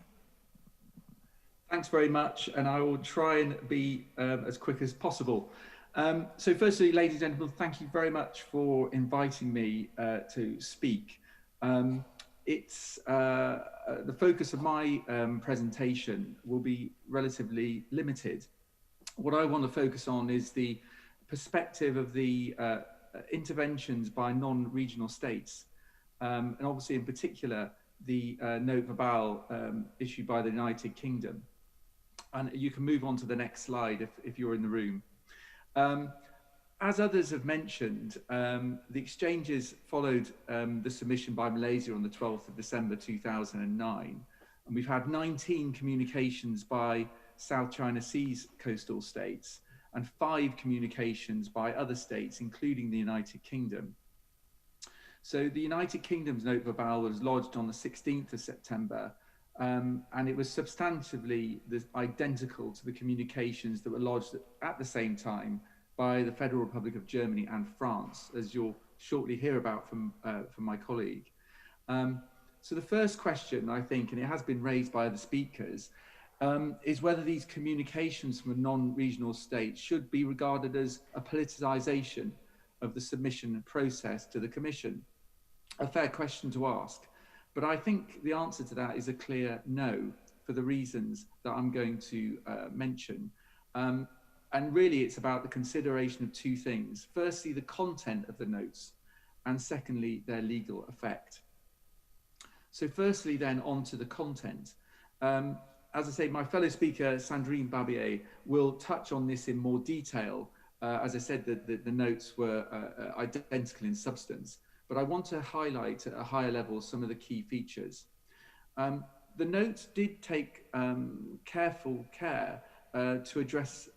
Thanks very much, and I will try and be as quick as possible. So firstly, ladies and gentlemen, thank you very much for inviting me to speak. It's the focus of my presentation will be relatively limited. What I want to focus on is the perspective of the interventions by non-regional states, and obviously in particular the note verbal issued by the United Kingdom. And you can move on to the next slide if you're in the room. As others have mentioned, the exchanges followed the submission by Malaysia on the 12th of December 2009. And we've had 19 communications by South China Sea's coastal states and 5 communications by other states, including the United Kingdom. So the United Kingdom's note verbal was lodged on the 16th of September, and it was substantively identical to the communications that were lodged at the same time by the Federal Republic of Germany and France, as you'll shortly hear about from my colleague. So the first question, I think, and it has been raised by other speakers, is whether these communications from a non-regional state should be regarded as a politicization of the submission process to the Commission. A fair question to ask, but I think the answer to that is a clear no, for the reasons that I'm going to mention. And really it's about the consideration of 2 things. Firstly, the content of the notes, and secondly, their legal effect. So firstly then on to the content. As I say, my fellow speaker, Sandrine Babier, will touch on this in more detail. As I said, the notes were identical in substance. but I want to highlight at a higher level some of the key features. The notes did take careful care to address,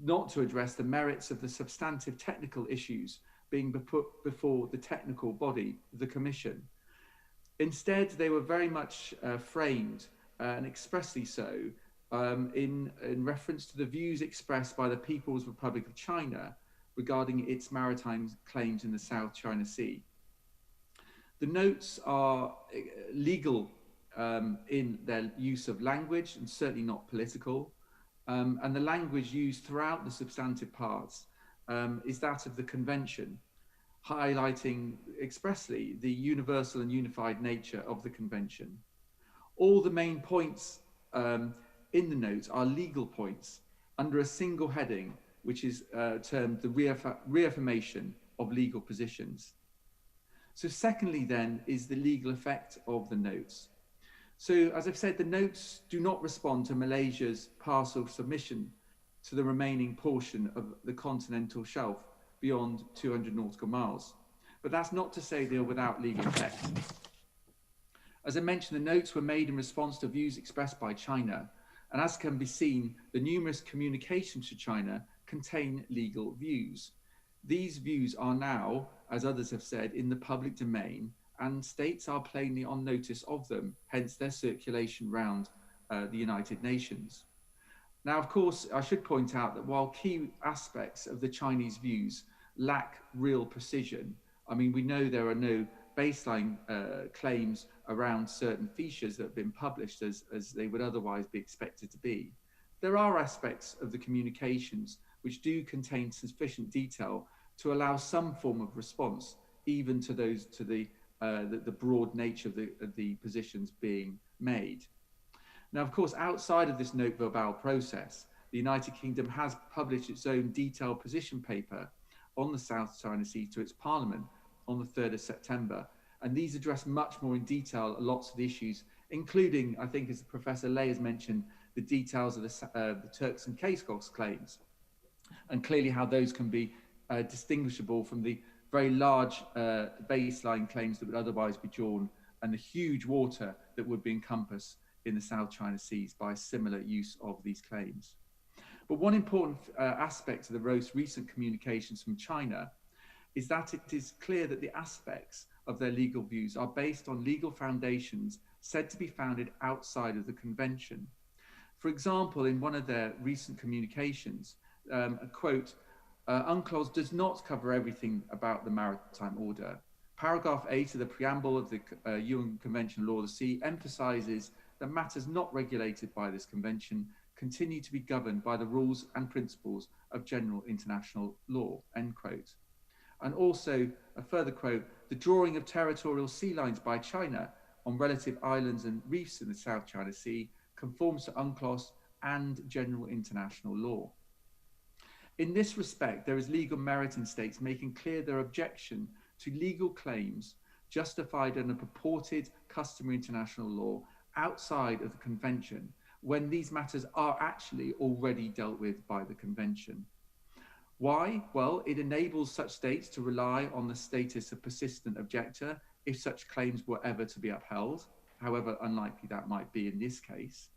not to address the merits of the substantive technical issues being put before the technical body, the Commission. Instead, they were very much framed, and expressly so, in reference to the views expressed by the People's Republic of China regarding its maritime claims in the South China Sea. The notes are legal in their use of language and certainly not political. And the language used throughout the substantive parts is that of the Convention, highlighting expressly the universal and unified nature of the Convention. All the main points in the notes are legal points under a single heading, which is termed the reaffirmation of legal positions. So secondly then is the legal effect of the notes. So as I've said, the notes do not respond to Malaysia's partial submission to the remaining portion of the continental shelf beyond 200 nautical miles. But that's not to say they are without legal effect. As I mentioned, the notes were made in response to views expressed by China. And as can be seen, the numerous communications to China contain legal views. These views are now, as others have said, in the public domain, and states are plainly on notice of them, hence their circulation round the United Nations. Now, of course, I should point out that while key aspects of the Chinese views lack real precision, I mean, we know there are no baseline claims around certain features that have been published as they would otherwise be expected to be. There are aspects of the communications which do contain sufficient detail to allow some form of response, even to those to the broad nature of the positions being made. Now, of course, outside of this note verbal process, the United Kingdom has published its own detailed position paper on the South China Sea to its Parliament on the 3rd of September. And these address much more in detail lots of the issues, including, I think, as Professor Lay has mentioned, the details of the Turks and Caicos claims, and clearly how those can be distinguishable from the very large baseline claims that would otherwise be drawn, and the huge water that would be encompassed in the South China Seas by similar use of these claims. But one important aspect of the most recent communications from China is that it is clear that the aspects of their legal views are based on legal foundations said to be founded outside of the Convention. For example, in one of their recent communications, a quote, UNCLOS does not cover everything about the maritime order. Paragraph 8 of the preamble of the UN Convention on Law of the Sea emphasizes that matters not regulated by this convention continue to be governed by the rules and principles of general international law, end quote. And also, a further quote, the drawing of territorial sea lines by China on relative islands and reefs in the South China Sea conforms to UNCLOS and general international law. In this respect, there is legal merit in states making clear their objection to legal claims justified under purported customary international law outside of the Convention, when these matters are actually already dealt with by the Convention. Why? Well, it enables such states to rely on the status of persistent objector if such claims were ever to be upheld, however unlikely that might be in this case.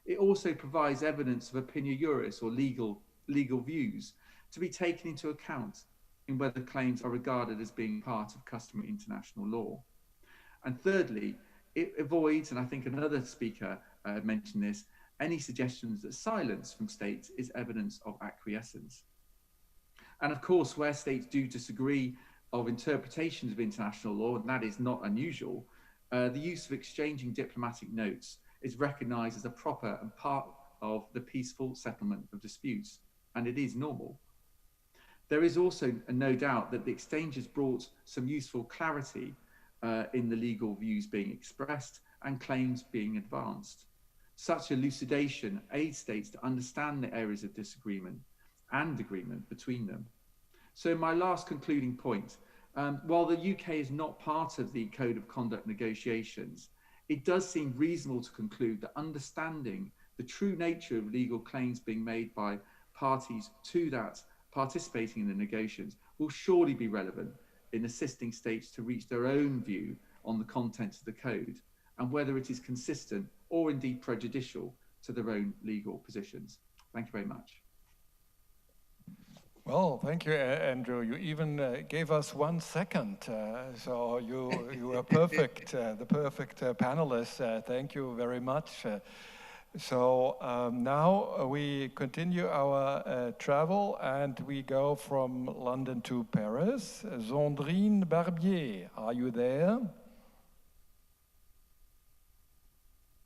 It also provides evidence of opinio juris, or legal views, to be taken into account in whether claims are regarded as being part of customary international law. And thirdly, it avoids, and I think another speaker mentioned this, any suggestions that silence from states is evidence of acquiescence. And of course, where states do disagree of interpretations of international law, and that is not unusual, the use of exchanging diplomatic notes is recognized as a proper and part of the peaceful settlement of disputes, and it is normal. There is also no doubt that the exchange has brought some useful clarity in the legal views being expressed and claims being advanced. Such elucidation aids states to understand the areas of disagreement and agreement between them. So my last concluding point, while the UK is not part of the Code of Conduct negotiations, it does seem reasonable to conclude that understanding the true nature of legal claims being made by parties to that participating in the negotiations will surely be relevant in assisting states to reach their own view on the contents of the code and whether it is consistent or indeed prejudicial to their own legal positions. Thank you very much. Well, thank you, Andrew. You even gave us 1 second, so you were perfect, the perfect panelist. Thank you very much. So now we continue our travel and we go from London to Paris. Sandrine Barbier, are you there?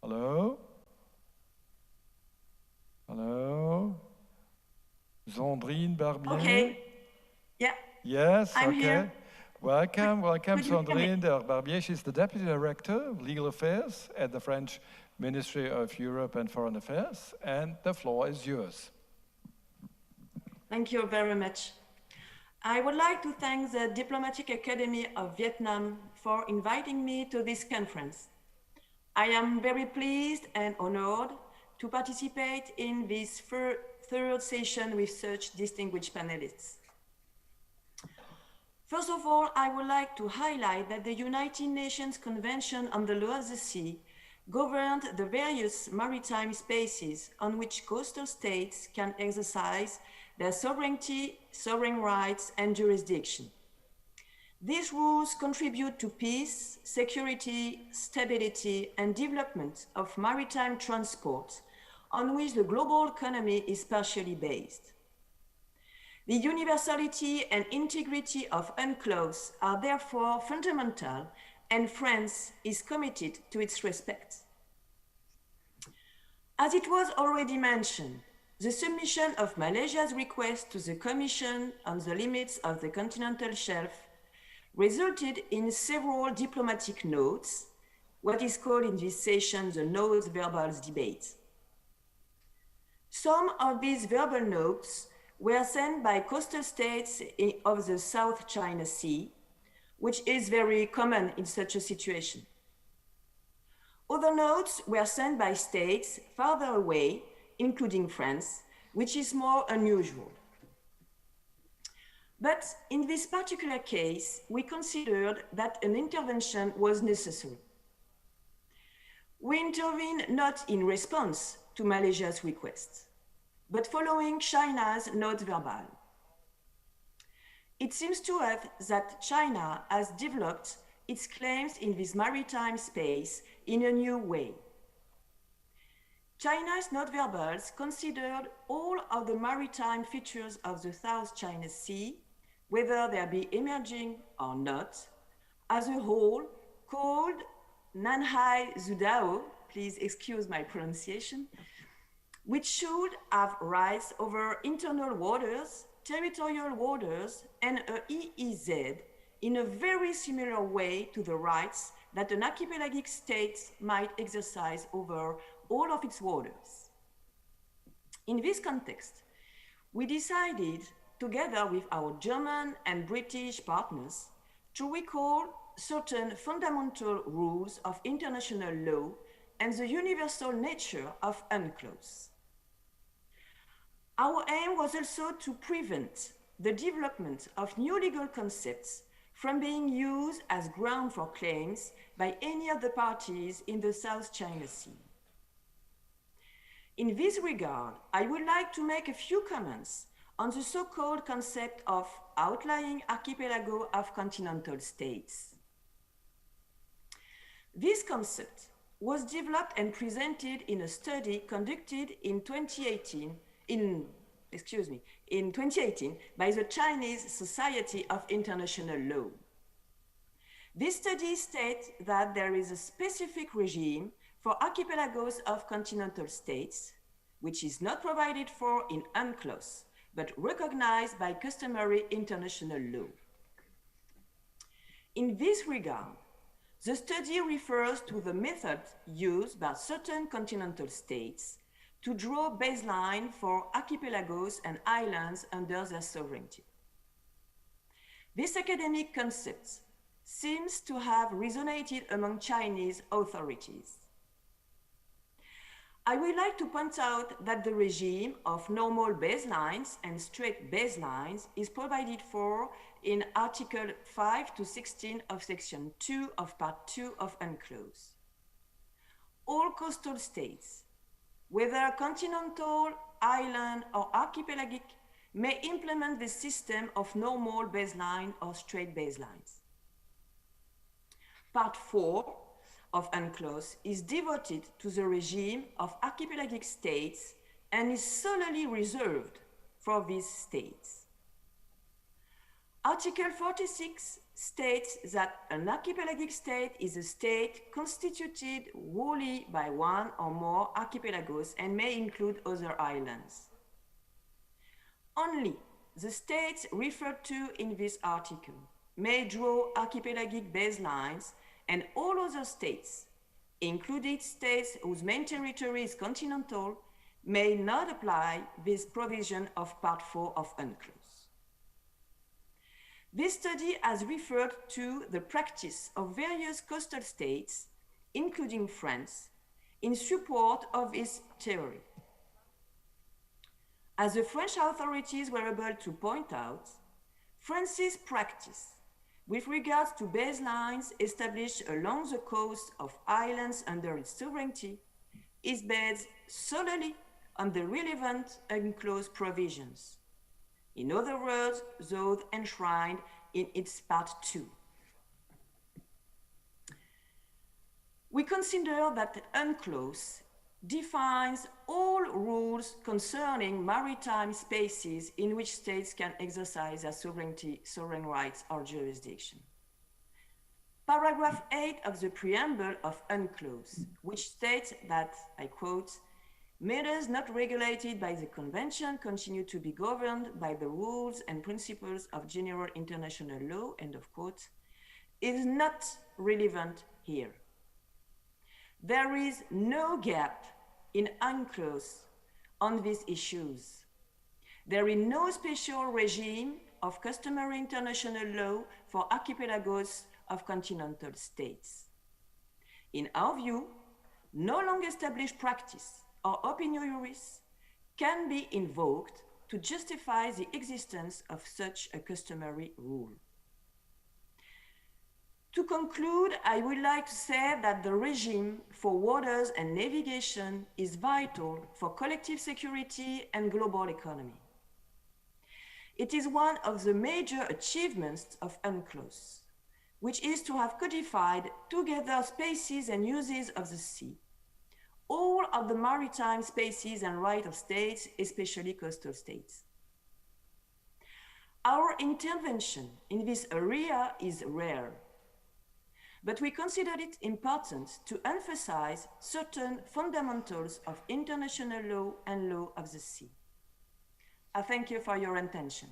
Hello? Hello? Sandrine Barbier? Okay. Yeah. Yes, I'm okay. here. Welcome, welcome, could you hear me? Sandrine Barbier. She's the Deputy Director of Legal Affairs at the French Ministry of Europe and Foreign Affairs, and the floor is yours. Thank you very much. I would like to thank the Diplomatic Academy of Vietnam for inviting me to this conference. I am very pleased and honored to participate in this third session with such distinguished panelists. First of all, I would like to highlight that the United Nations Convention on the Law of the Sea governed the various maritime spaces on which coastal states can exercise their sovereignty, sovereign rights, and jurisdiction. These rules contribute to peace, security, stability, and development of maritime transport, on which the global economy is partially based. The universality and integrity of UNCLOS are therefore fundamental, and France is committed to its respect. As it was already mentioned, the submission of Malaysia's request to the Commission on the limits of the continental shelf resulted in several diplomatic notes, what is called in this session the notes verbals debate. Some of these verbal notes were sent by coastal states of the South China Sea, which is very common in such a situation. Other notes were sent by states farther away, including France, which is more unusual. But in this particular case, we considered that an intervention was necessary. We intervened not in response to Malaysia's request, but following China's note verbal. It seems to us that China has developed its claims in this maritime space in a new way. China's note verbals considered all of the maritime features of the South China Sea, whether they be emerging or not, as a whole, called Nanhai Zudao, please excuse my pronunciation, which should have rights over internal waters, territorial waters, and a EEZ in a very similar way to the rights that an archipelagic state might exercise over all of its waters. In this context, we decided, together with our German and British partners, to recall certain fundamental rules of international law and the universal nature of UNCLOS. Our aim was also to prevent the development of new legal concepts from being used as ground for claims by any of the parties in the South China Sea. In this regard, I would like to make a few comments on the so-called concept of outlying archipelago of continental states. This concept was developed and presented in a study conducted in 2018 by the Chinese Society of International Law. This study states that there is a specific regime for archipelagos of continental states, which is not provided for in UNCLOS, but recognized by customary international law. In this regard, the study refers to the method used by certain continental states to draw baseline for archipelagos and islands under their sovereignty. This academic concept seems to have resonated among Chinese authorities. I would like to point out that the regime of normal baselines and straight baselines is provided for in Article 5 to 16 of Section 2 of Part 2 of UNCLOS. All coastal states, whether continental, island, or archipelagic, may implement this system of normal baseline or straight baselines. Part 4 of UNCLOS is devoted to the regime of archipelagic states and is solely reserved for these states. Article 46 states that an archipelagic state is a state constituted wholly by one or more archipelagos and may include other islands. Only the states referred to in this article may draw archipelagic baselines, and all other states, including states whose main territory is continental, may not apply this provision of Part 4 of UNCLOS. This study has referred to the practice of various coastal states, including France, in support of this theory. As the French authorities were able to point out, France's practice with regards to baselines established along the coast of islands under its sovereignty is based solely on the relevant UNCLOS provisions. In other words, those enshrined in its Part 2. We consider that UNCLOS defines all rules concerning maritime spaces in which states can exercise their sovereignty, sovereign rights, or jurisdiction. Paragraph 8 of the preamble of UNCLOS, which states that, I quote, matters not regulated by the Convention continue to be governed by the rules and principles of general international law, end of quote, is not relevant here. There is no gap in UNCLOS on these issues. There is no special regime of customary international law for archipelagos of continental states. In our view, no long established practice or opinio juris can be invoked to justify the existence of such a customary rule. To conclude, I would like to say that the regime for waters and navigation is vital for collective security and global economy. It is one of the major achievements of UNCLOS, which is to have codified together spaces and uses of the sea, all of the maritime spaces and rights of states, especially coastal states. Our intervention in this area is rare, but we consider it important to emphasize certain fundamentals of international law and law of the sea. I thank you for your attention.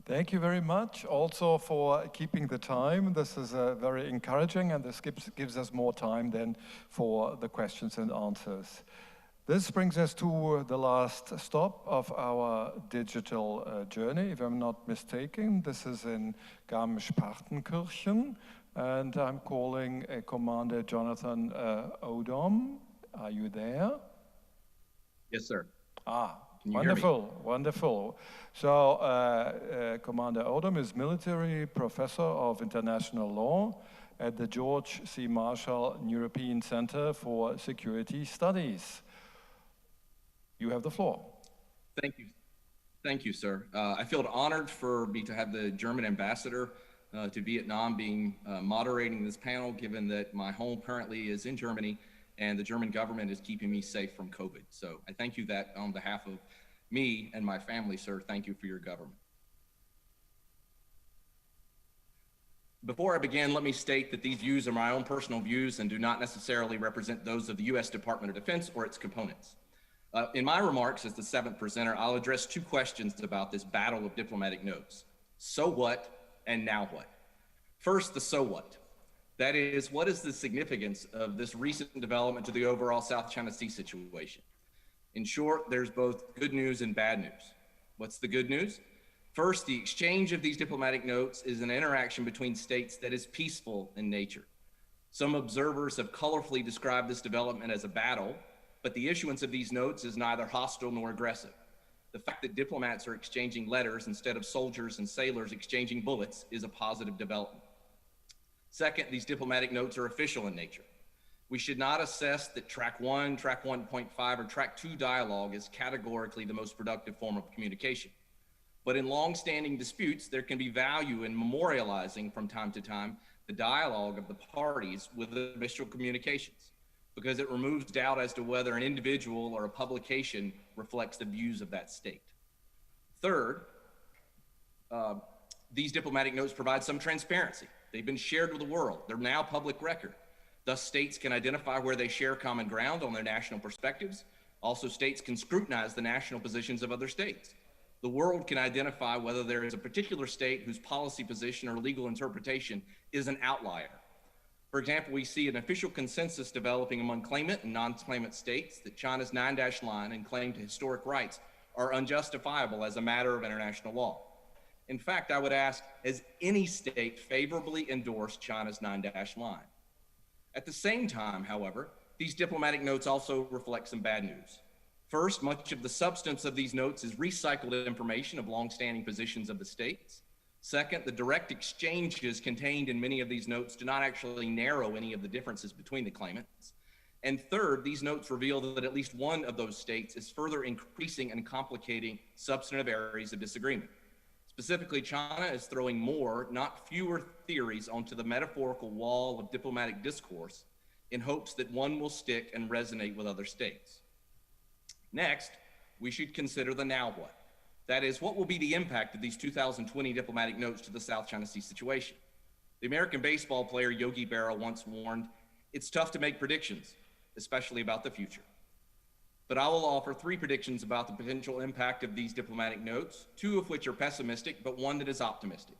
Thank you very much also for keeping the time. This is very encouraging, and this gives us more time then for the questions and answers. This brings us to the last stop of our digital journey, if I'm not mistaken. This is in Garmisch-Partenkirchen. And I'm calling Commander Jonathan Odom. Are you there? Yes, sir. Wonderful, wonderful. So Commander Odom is military professor of international law at the George C. Marshall European Center for Security Studies. You have the floor. Thank you. Thank you, sir. I feel honored for me to have the German ambassador to Vietnam being moderating this panel, given that my home currently is in Germany and the German government is keeping me safe from COVID. So I thank you that on behalf of me and my family, sir, thank you for your government. Before I begin, let me state that these views are my own personal views and do not necessarily represent those of the U.S. Department of Defense or its components. In my remarks as the seventh presenter, I'll address two questions about this battle of diplomatic notes. So what? And now what? First, the so what. That is, what is the significance of this recent development to the overall South China Sea situation? In short, there's both good news and bad news. What's the good news? First, the exchange of these diplomatic notes is an interaction between states that is peaceful in nature. Some observers have colorfully described this development as a battle, but the issuance of these notes is neither hostile nor aggressive. The fact that diplomats are exchanging letters instead of soldiers and sailors exchanging bullets is a positive development. Second, these diplomatic notes are official in nature. We should not assess that track 1, track 1.5, or track 2 dialogue is categorically the most productive form of communication. But in long-standing disputes, there can be value in memorializing from time to time the dialogue of the parties with the official communications, because it removes doubt as to whether an individual or a publication reflects the views of that state. Third, these diplomatic notes provide some transparency. They've been shared with the world. They're now public record. Thus, states can identify where they share common ground on their national perspectives. Also, states can scrutinize the national positions of other states. The world can identify whether there is a particular state whose policy position or legal interpretation is an outlier. For example, we see an official consensus developing among claimant and non-claimant states that China's 9-dash line and claim to historic rights are unjustifiable as a matter of international law. In fact, I would ask, has any state favorably endorsed China's 9-dash line? At the same time, however, these diplomatic notes also reflect some bad news. First, much of the substance of these notes is recycled information of longstanding positions of the states. Second, the direct exchanges contained in many of these notes do not actually narrow any of the differences between the claimants. And third, these notes reveal that at least one of those states is further increasing and complicating substantive areas of disagreement. Specifically, China is throwing more, not fewer, theories onto the metaphorical wall of diplomatic discourse in hopes that one will stick and resonate with other states. Next, we should consider the now what. That is, what will be the impact of these 2020 diplomatic notes to the South China Sea situation? The American baseball player Yogi Berra once warned, "It's tough to make predictions, especially about the future." But I will offer 3 predictions about the potential impact of these diplomatic notes, 2 of which are pessimistic, but 1 that is optimistic.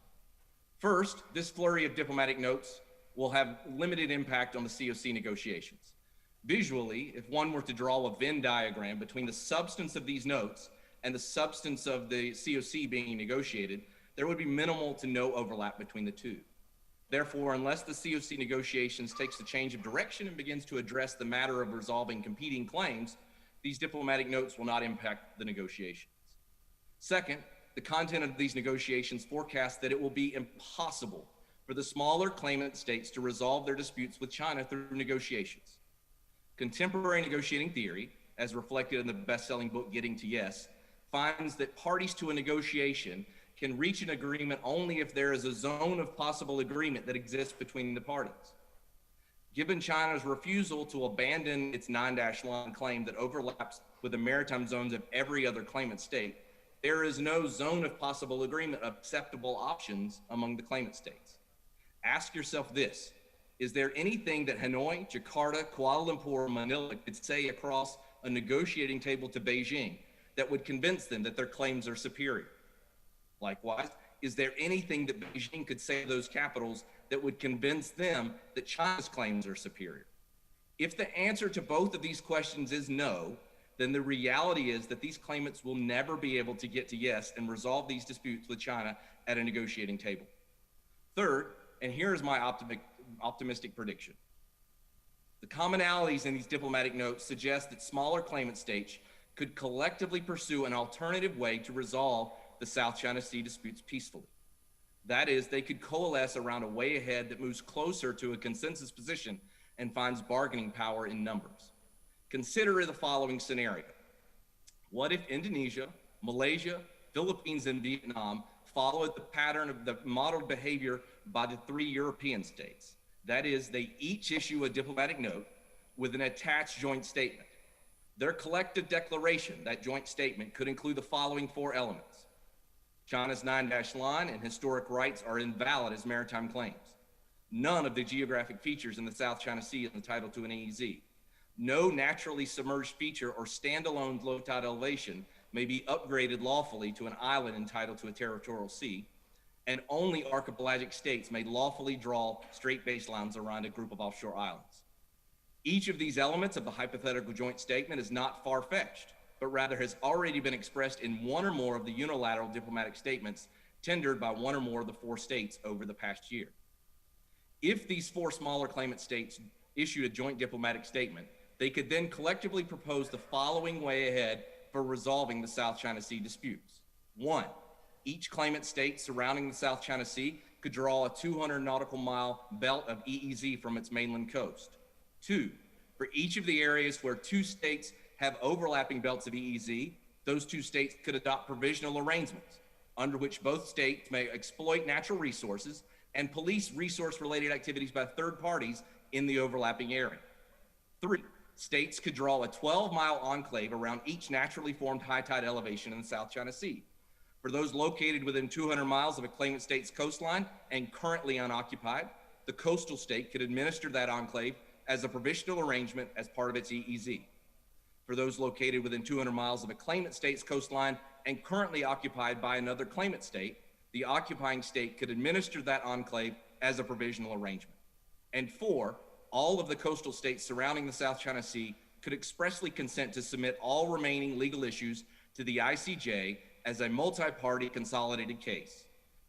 First, this flurry of diplomatic notes will have limited impact on the COC negotiations. Visually, if one were to draw a Venn diagram between the substance of these notes and the substance of the COC being negotiated, there would be minimal to no overlap between the two. Therefore, unless the COC negotiations takes a change of direction and begins to address the matter of resolving competing claims, these diplomatic notes will not impact the negotiations. Second, the content of these negotiations forecasts that it will be impossible for the smaller claimant states to resolve their disputes with China through negotiations. Contemporary negotiating theory, as reflected in the best-selling book Getting to Yes, finds that parties to a negotiation can reach an agreement only if there is a zone of possible agreement that exists between the parties. Given China's refusal to abandon its 9-dash line claim that overlaps with the maritime zones of every other claimant state, there is no zone of possible agreement of acceptable options among the claimant states. Ask yourself this: is there anything that Hanoi, Jakarta, Kuala Lumpur, or Manila could say across a negotiating table to Beijing that would convince them that their claims are superior? Likewise, is there anything that Beijing could say to those capitals that would convince them that China's claims are superior? If the answer to both of these questions is no, then the reality is that these claimants will never be able to get to yes and resolve these disputes with China at a negotiating table. Third, and here is my optimistic prediction. The commonalities in these diplomatic notes suggest that smaller claimant states could collectively pursue an alternative way to resolve the South China Sea disputes peacefully. That is, they could coalesce around a way ahead that moves closer to a consensus position and finds bargaining power in numbers. Consider the following scenario. What if Indonesia, Malaysia, Philippines, and Vietnam followed the pattern of the modeled behavior by the 3 European states? That is, they each issue a diplomatic note with an attached joint statement. Their collective declaration, that joint statement, could include the following 4 elements. China's 9-dash line and historic rights are invalid as maritime claims. None of the geographic features in the South China Sea is entitled to an EEZ. No naturally submerged feature or standalone low tide elevation may be upgraded lawfully to an island entitled to a territorial sea, and only archipelagic states may lawfully draw straight baselines around a group of offshore islands. Each of these elements of the hypothetical joint statement is not far-fetched, but rather has already been expressed in one or more of the unilateral diplomatic statements tendered by one or more of the 4 states over the past year. If these 4 smaller claimant states issued a joint diplomatic statement, they could then collectively propose the following way ahead for resolving the South China Sea disputes. 1, each claimant state surrounding the South China Sea could draw a 200 nautical mile belt of EEZ from its mainland coast. 2, for each of the areas where 2 states have overlapping belts of EEZ, those 2 states could adopt provisional arrangements under which both states may exploit natural resources and police resource-related activities by third parties in the overlapping area. 3, states could draw a 12-mile enclave around each naturally formed high tide elevation in the South China Sea. For those located within 200 miles of a claimant state's coastline and currently unoccupied, the coastal state could administer that enclave as a provisional arrangement as part of its EEZ. For those located within 200 miles of a claimant state's coastline and currently occupied by another claimant state, the occupying state could administer that enclave as a provisional arrangement. And 4, all of the coastal states surrounding the South China Sea could expressly consent to submit all remaining legal issues to the ICJ as a multi-party consolidated case.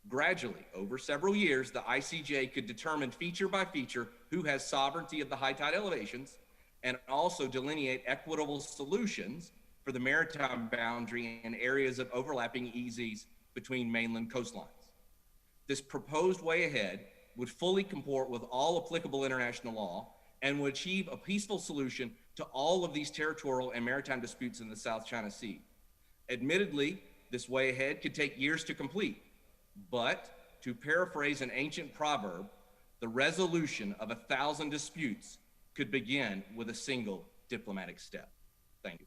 Gradually, over several years, the ICJ could determine feature by feature who has sovereignty of the high tide elevations and also delineate equitable solutions for the maritime boundary and areas of overlapping EEZs between mainland coastlines. This proposed way ahead would fully comport with all applicable international law and would achieve a peaceful solution to all of these territorial and maritime disputes in the South China Sea. Admittedly, this way ahead could take years to complete, but to paraphrase an ancient proverb, the resolution of 1,000 disputes could begin with a single diplomatic step. Thank you.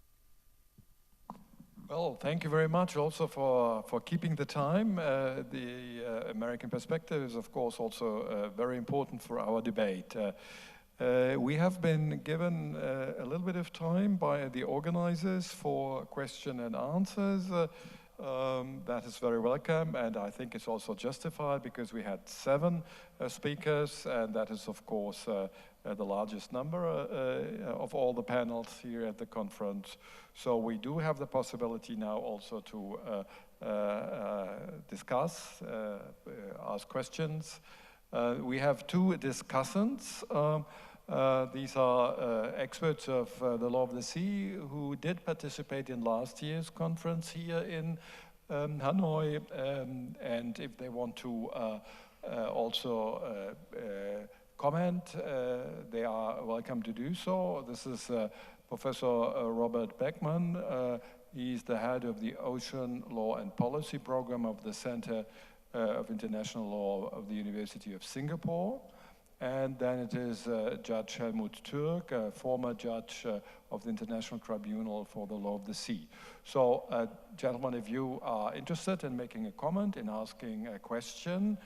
Well, thank you very much also for keeping the time. The American perspective is, of course, also very important for our debate. We have been given a little bit of time by the organizers for question and answers. That is very welcome, and I think it's also justified because we had 7 speakers, and that is, of course, the largest number of all the panels here at the conference. So we do have the possibility now also to discuss, ask questions. We have 2 discussants. These are experts of the law of the sea who did participate in last year's conference here in Hanoi, and if they want to also comment, they are welcome to do so. This is Professor Robert Beckman. He's the head of the Ocean Law and Policy Program of the Center of International Law of the University of Singapore. And then it is Judge Helmut Türk, a former judge of the International Tribunal for the Law of the Sea. So, gentlemen, if you are interested in making a comment, in asking a question,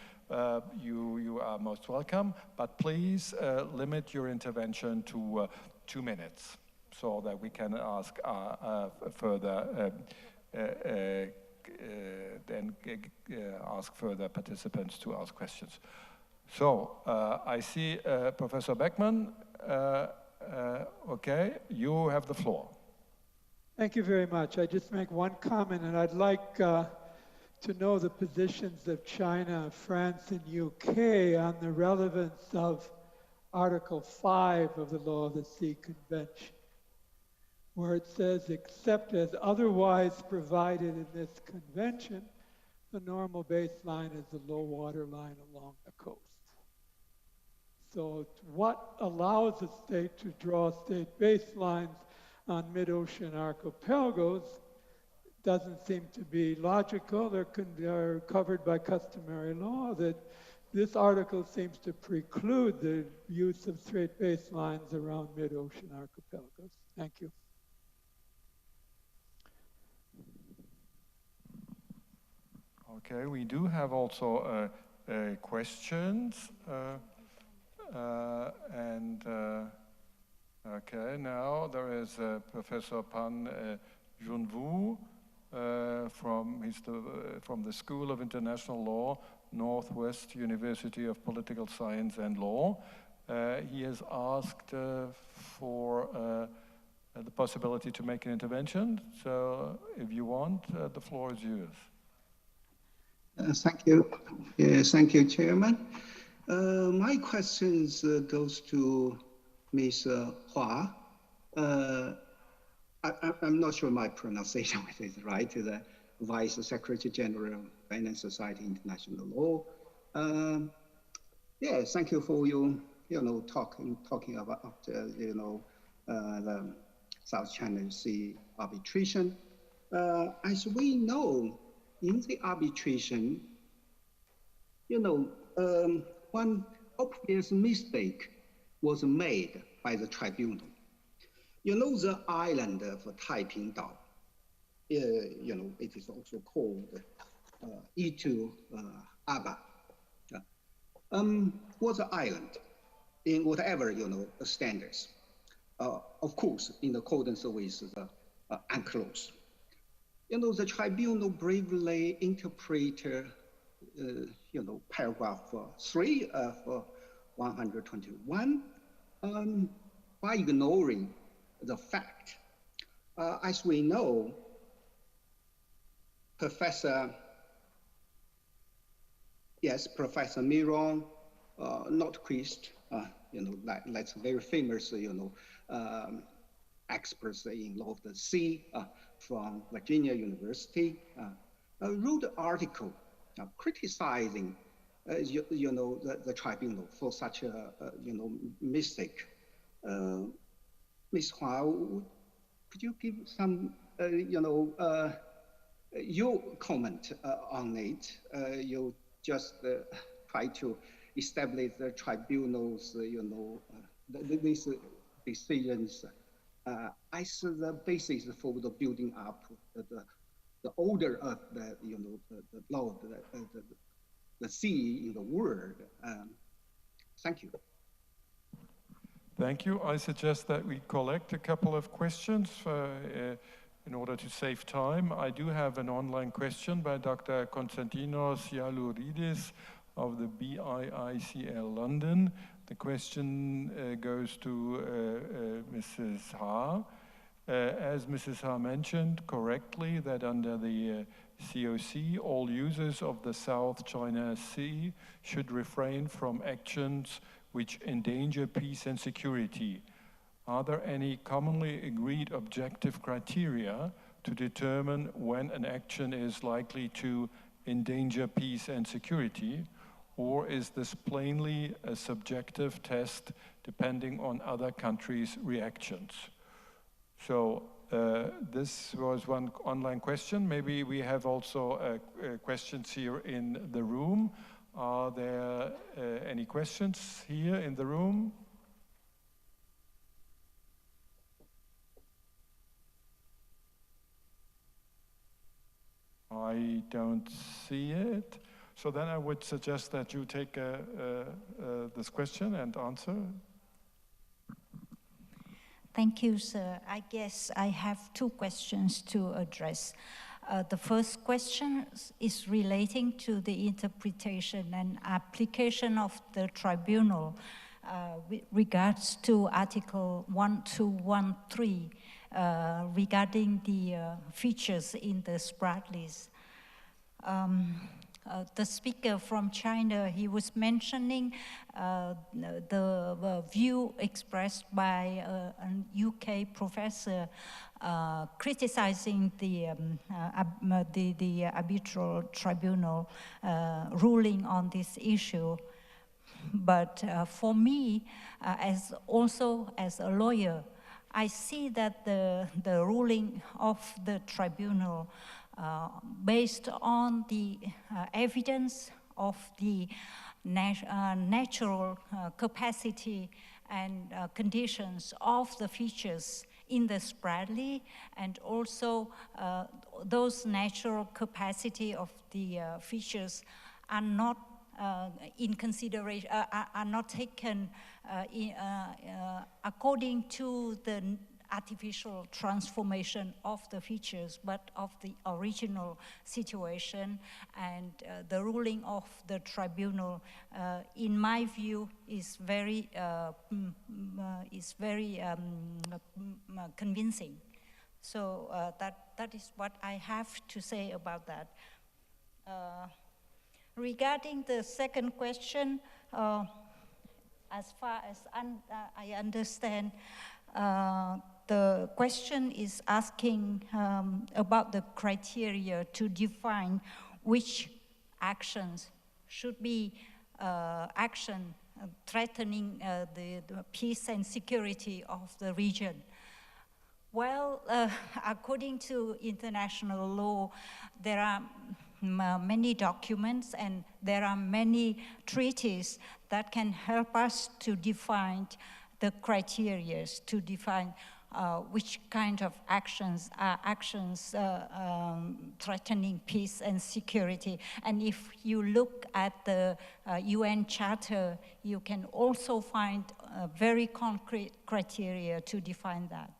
you are most welcome, but please limit your intervention to 2 minutes so that we can ask further ask further participants to ask questions. So, I see Professor Beckman. Okay, you have the floor. Thank you very much. I just make one comment, and I'd like to know the positions of China, France, and UK on the relevance of Article 5 of the Law of the Sea Convention, where it says, except as otherwise provided in this convention, the normal baseline is the low water line along the coast. So what allows a state to draw state baselines on mid-ocean archipelagos doesn't seem to be logical. They're covered by customary law. That this article seems to preclude the use of straight baselines around mid-ocean archipelagos. Thank you. Okay, we do have also questions. Okay, now there is Professor Pan Junwu from the School of International Law, Northwest University of Political Science and Law. He has asked for the possibility to make an intervention. So if you want, the floor is yours. Thank you. Yes, thank you, Chairman. My question goes to Ms. Hua. I'm not sure my pronunciation is right, the Vice Secretary General, Finance Society International Law. Yeah, thank you for you talking about the South China Sea arbitration. As we know, in the arbitration, one obvious mistake was made by the tribunal. The island of Taipingdao, it is also called Itu Aba, was an island in whatever, standards. Of course, in accordance with the UNCLOS. The tribunal bravely interpreted, paragraph 3 of 121 by ignoring the fact. As we know, Professor Miron, Nordquist, that's very famous, experts in law of the sea from Virginia University, wrote an article criticizing, the tribunal for such a, mistake. Ms. Hua, could you give some, your comment on it? You just try to establish the tribunal's, these decisions as the basis for the building up the order of the, the law, the sea in the world. Thank you. Thank you. I suggest that we collect a couple of questions in order to save time. I do have an online question by Dr. Konstantinos Yalouridis of the BIICL London. The question goes to Mrs. Ha. As Mrs. Ha mentioned correctly, that under the COC, all users of the South China Sea should refrain from actions which endanger peace and security. Are there any commonly agreed objective criteria to determine when an action is likely to endanger peace and security? Or is this plainly a subjective test depending on other countries' reactions? So this was one online question. Maybe we have also questions here in the room. Are there any questions here in the room? I don't see it. So then I would suggest that you take this question and answer. Thank you, sir. I guess I have two questions to address. The first question is relating to the interpretation and application of the tribunal with regards to Article 1213 regarding the features in the Spratlys. The speaker from China, he was mentioning the view expressed by an UK professor criticizing the arbitral tribunal ruling on this issue. But for me, as a lawyer, I see that the ruling of the tribunal based on the evidence of the natural capacity and conditions of the features in the Spratly, and also those natural capacity of the features are not in consideration, are not taken according to the artificial transformation of the features, but of the original situation. And the ruling of the tribunal, in my view, is very convincing. So that is what I have to say about that. Regarding the second question, as far as I understand, the question is asking about the criteria to define which actions should be action threatening the peace and security of the region. Well, according to international law, there are many documents and there are many treaties that can help us to define the criteria, to define which kind of actions are actions threatening peace and security. And if you look at the UN Charter, you can also find very concrete criteria to define that.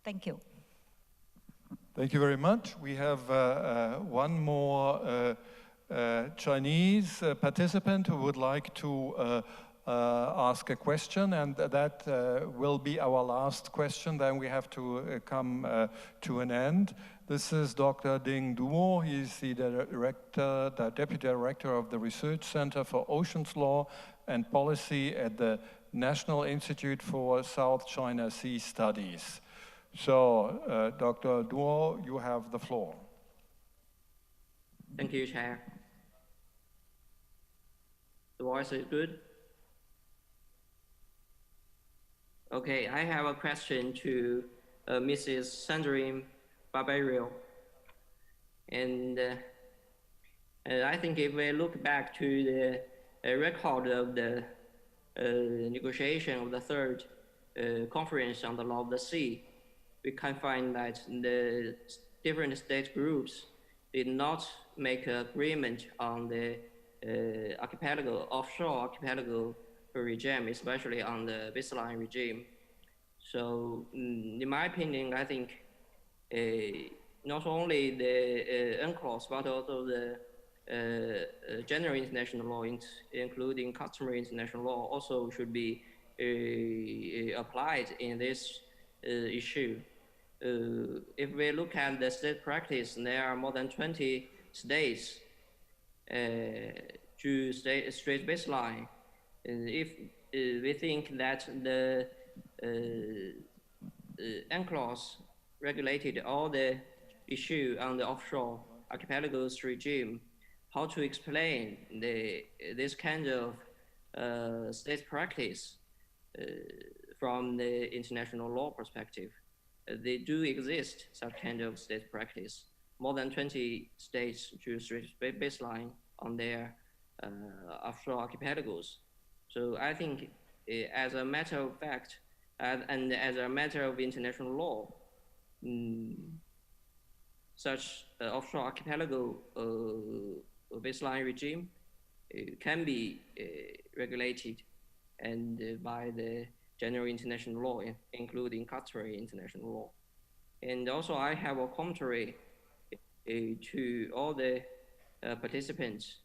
Thank you. Thank you very much. We have one more Chinese participant who would like to ask a question, and that will be our last question. Then we have to come to an end. This is Dr. Ding Duo. He is the Deputy Director of the Research Center for Oceans Law and Policy at the National Institute for South China Sea Studies. So, Dr. Duo, you have the floor. Thank you, Chair. The voice is good? Okay, I have a question to Mrs. Sandrine Barberio. And I think if we look back to the record of the negotiation of the third conference on the law of the sea, we can find that the different state groups did not make agreement on the archipelago, offshore archipelago regime, especially on the baseline regime. So in my opinion, I think not only the UNCLOS, but also the general international law, including customary international law, also should be applied in this issue. If we look at the state practice, there are more than 20 states to straight baseline. If we think that the UNCLOS regulated all the issue on the offshore archipelagos regime, how to explain this kind of state practice from the international law perspective? They do exist, such kind of state practice. More than 20 states choose baseline on their offshore archipelagos. So I think as a matter of fact, and as a matter of international law, such offshore archipelago baseline regime can be regulated and by the general international law, including customary international law. And also I have a commentary to all the participants'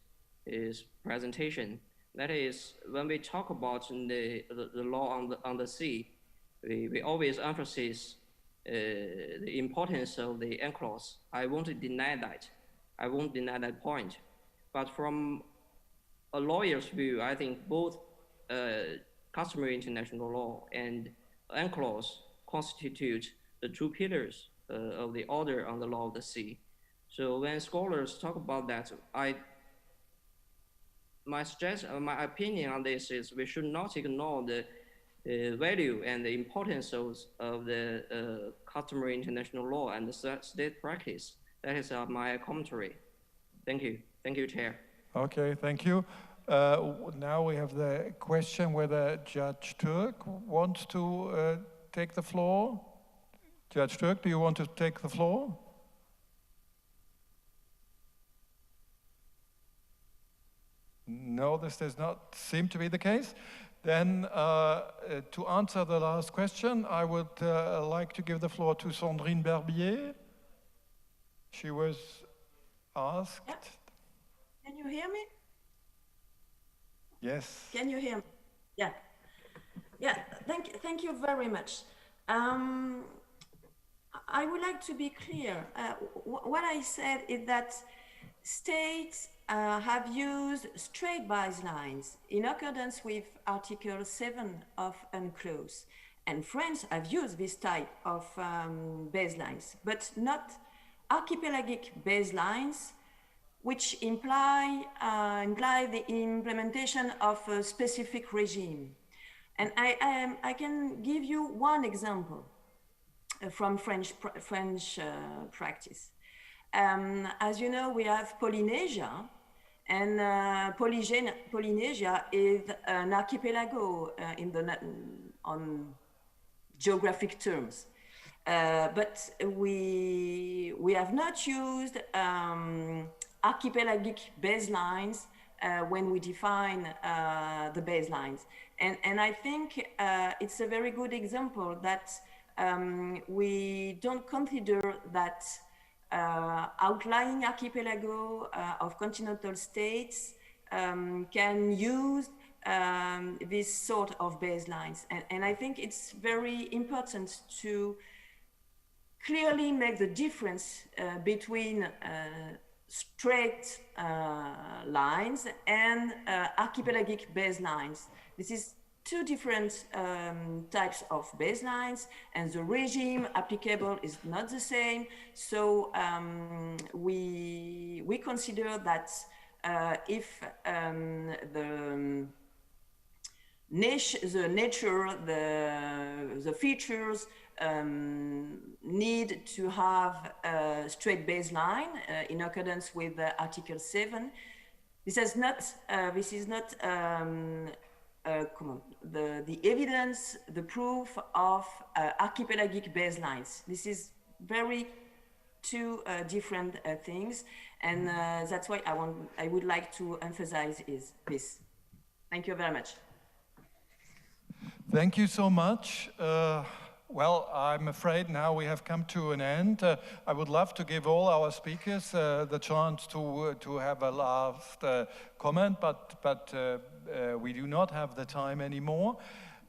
presentation. That is, when we talk about the law on the sea, we always emphasize the importance of the UNCLOS. I won't deny that. I won't deny that point. But from a lawyer's view, I think both customary international law and UNCLOS constitute the two pillars of the order on the law of the sea. So when scholars talk about that, my opinion on this is we should not ignore the value and the importance of the customary international law and the state practice. That is my commentary. Thank you. Thank you, Chair. Okay, thank you. Now we have the question whether Judge Turk wants to take the floor. Judge Turk, do you want to take the floor? No, this does not seem to be the case. Then to answer the last question, I would like to give the floor to Sandrine Barbier. She was asked. Yep. Can you hear me? Yes. Can you hear me? Yeah. Yeah, thank you very much. I would like to be clear. What I said is that states have used straight baselines in accordance with Article 7 of UNCLOS. and France have used this type of baselines, but not archipelagic baselines, which imply the implementation of a specific regime. And I can give you one example from French practice. As you know, we have Polynesia, and Polynesia is an archipelago on geographic terms. But we have not used archipelagic baselines when we define the baselines. And I think it's a very good example that we don't consider that outlying archipelago of continental states can use this sort of baselines. And I think it's very important to clearly make the difference between straight lines and archipelagic baselines. This is two different types of baselines, and the regime applicable is not the same. So we consider that if the nature, the features need to have a straight baseline in accordance with Article 7. This is not the evidence, the proof of archipelagic baselines. This is very two different things, and that's why I would like to emphasize this. Thank you very much. Thank you so much. Well, I'm afraid now we have come to an end. I would love to give all our speakers the chance to have a last comment, but we do not have the time anymore.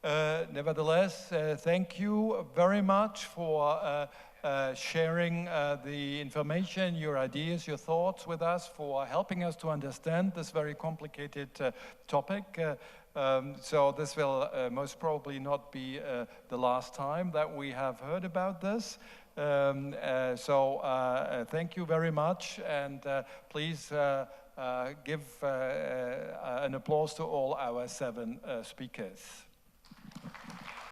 Nevertheless, thank you very much for sharing the information, your ideas, your thoughts with us, for helping us to understand this very complicated topic. So this will most probably not be the last time that we have heard about this. Thank you very much, and please give an applause to all our 7 speakers.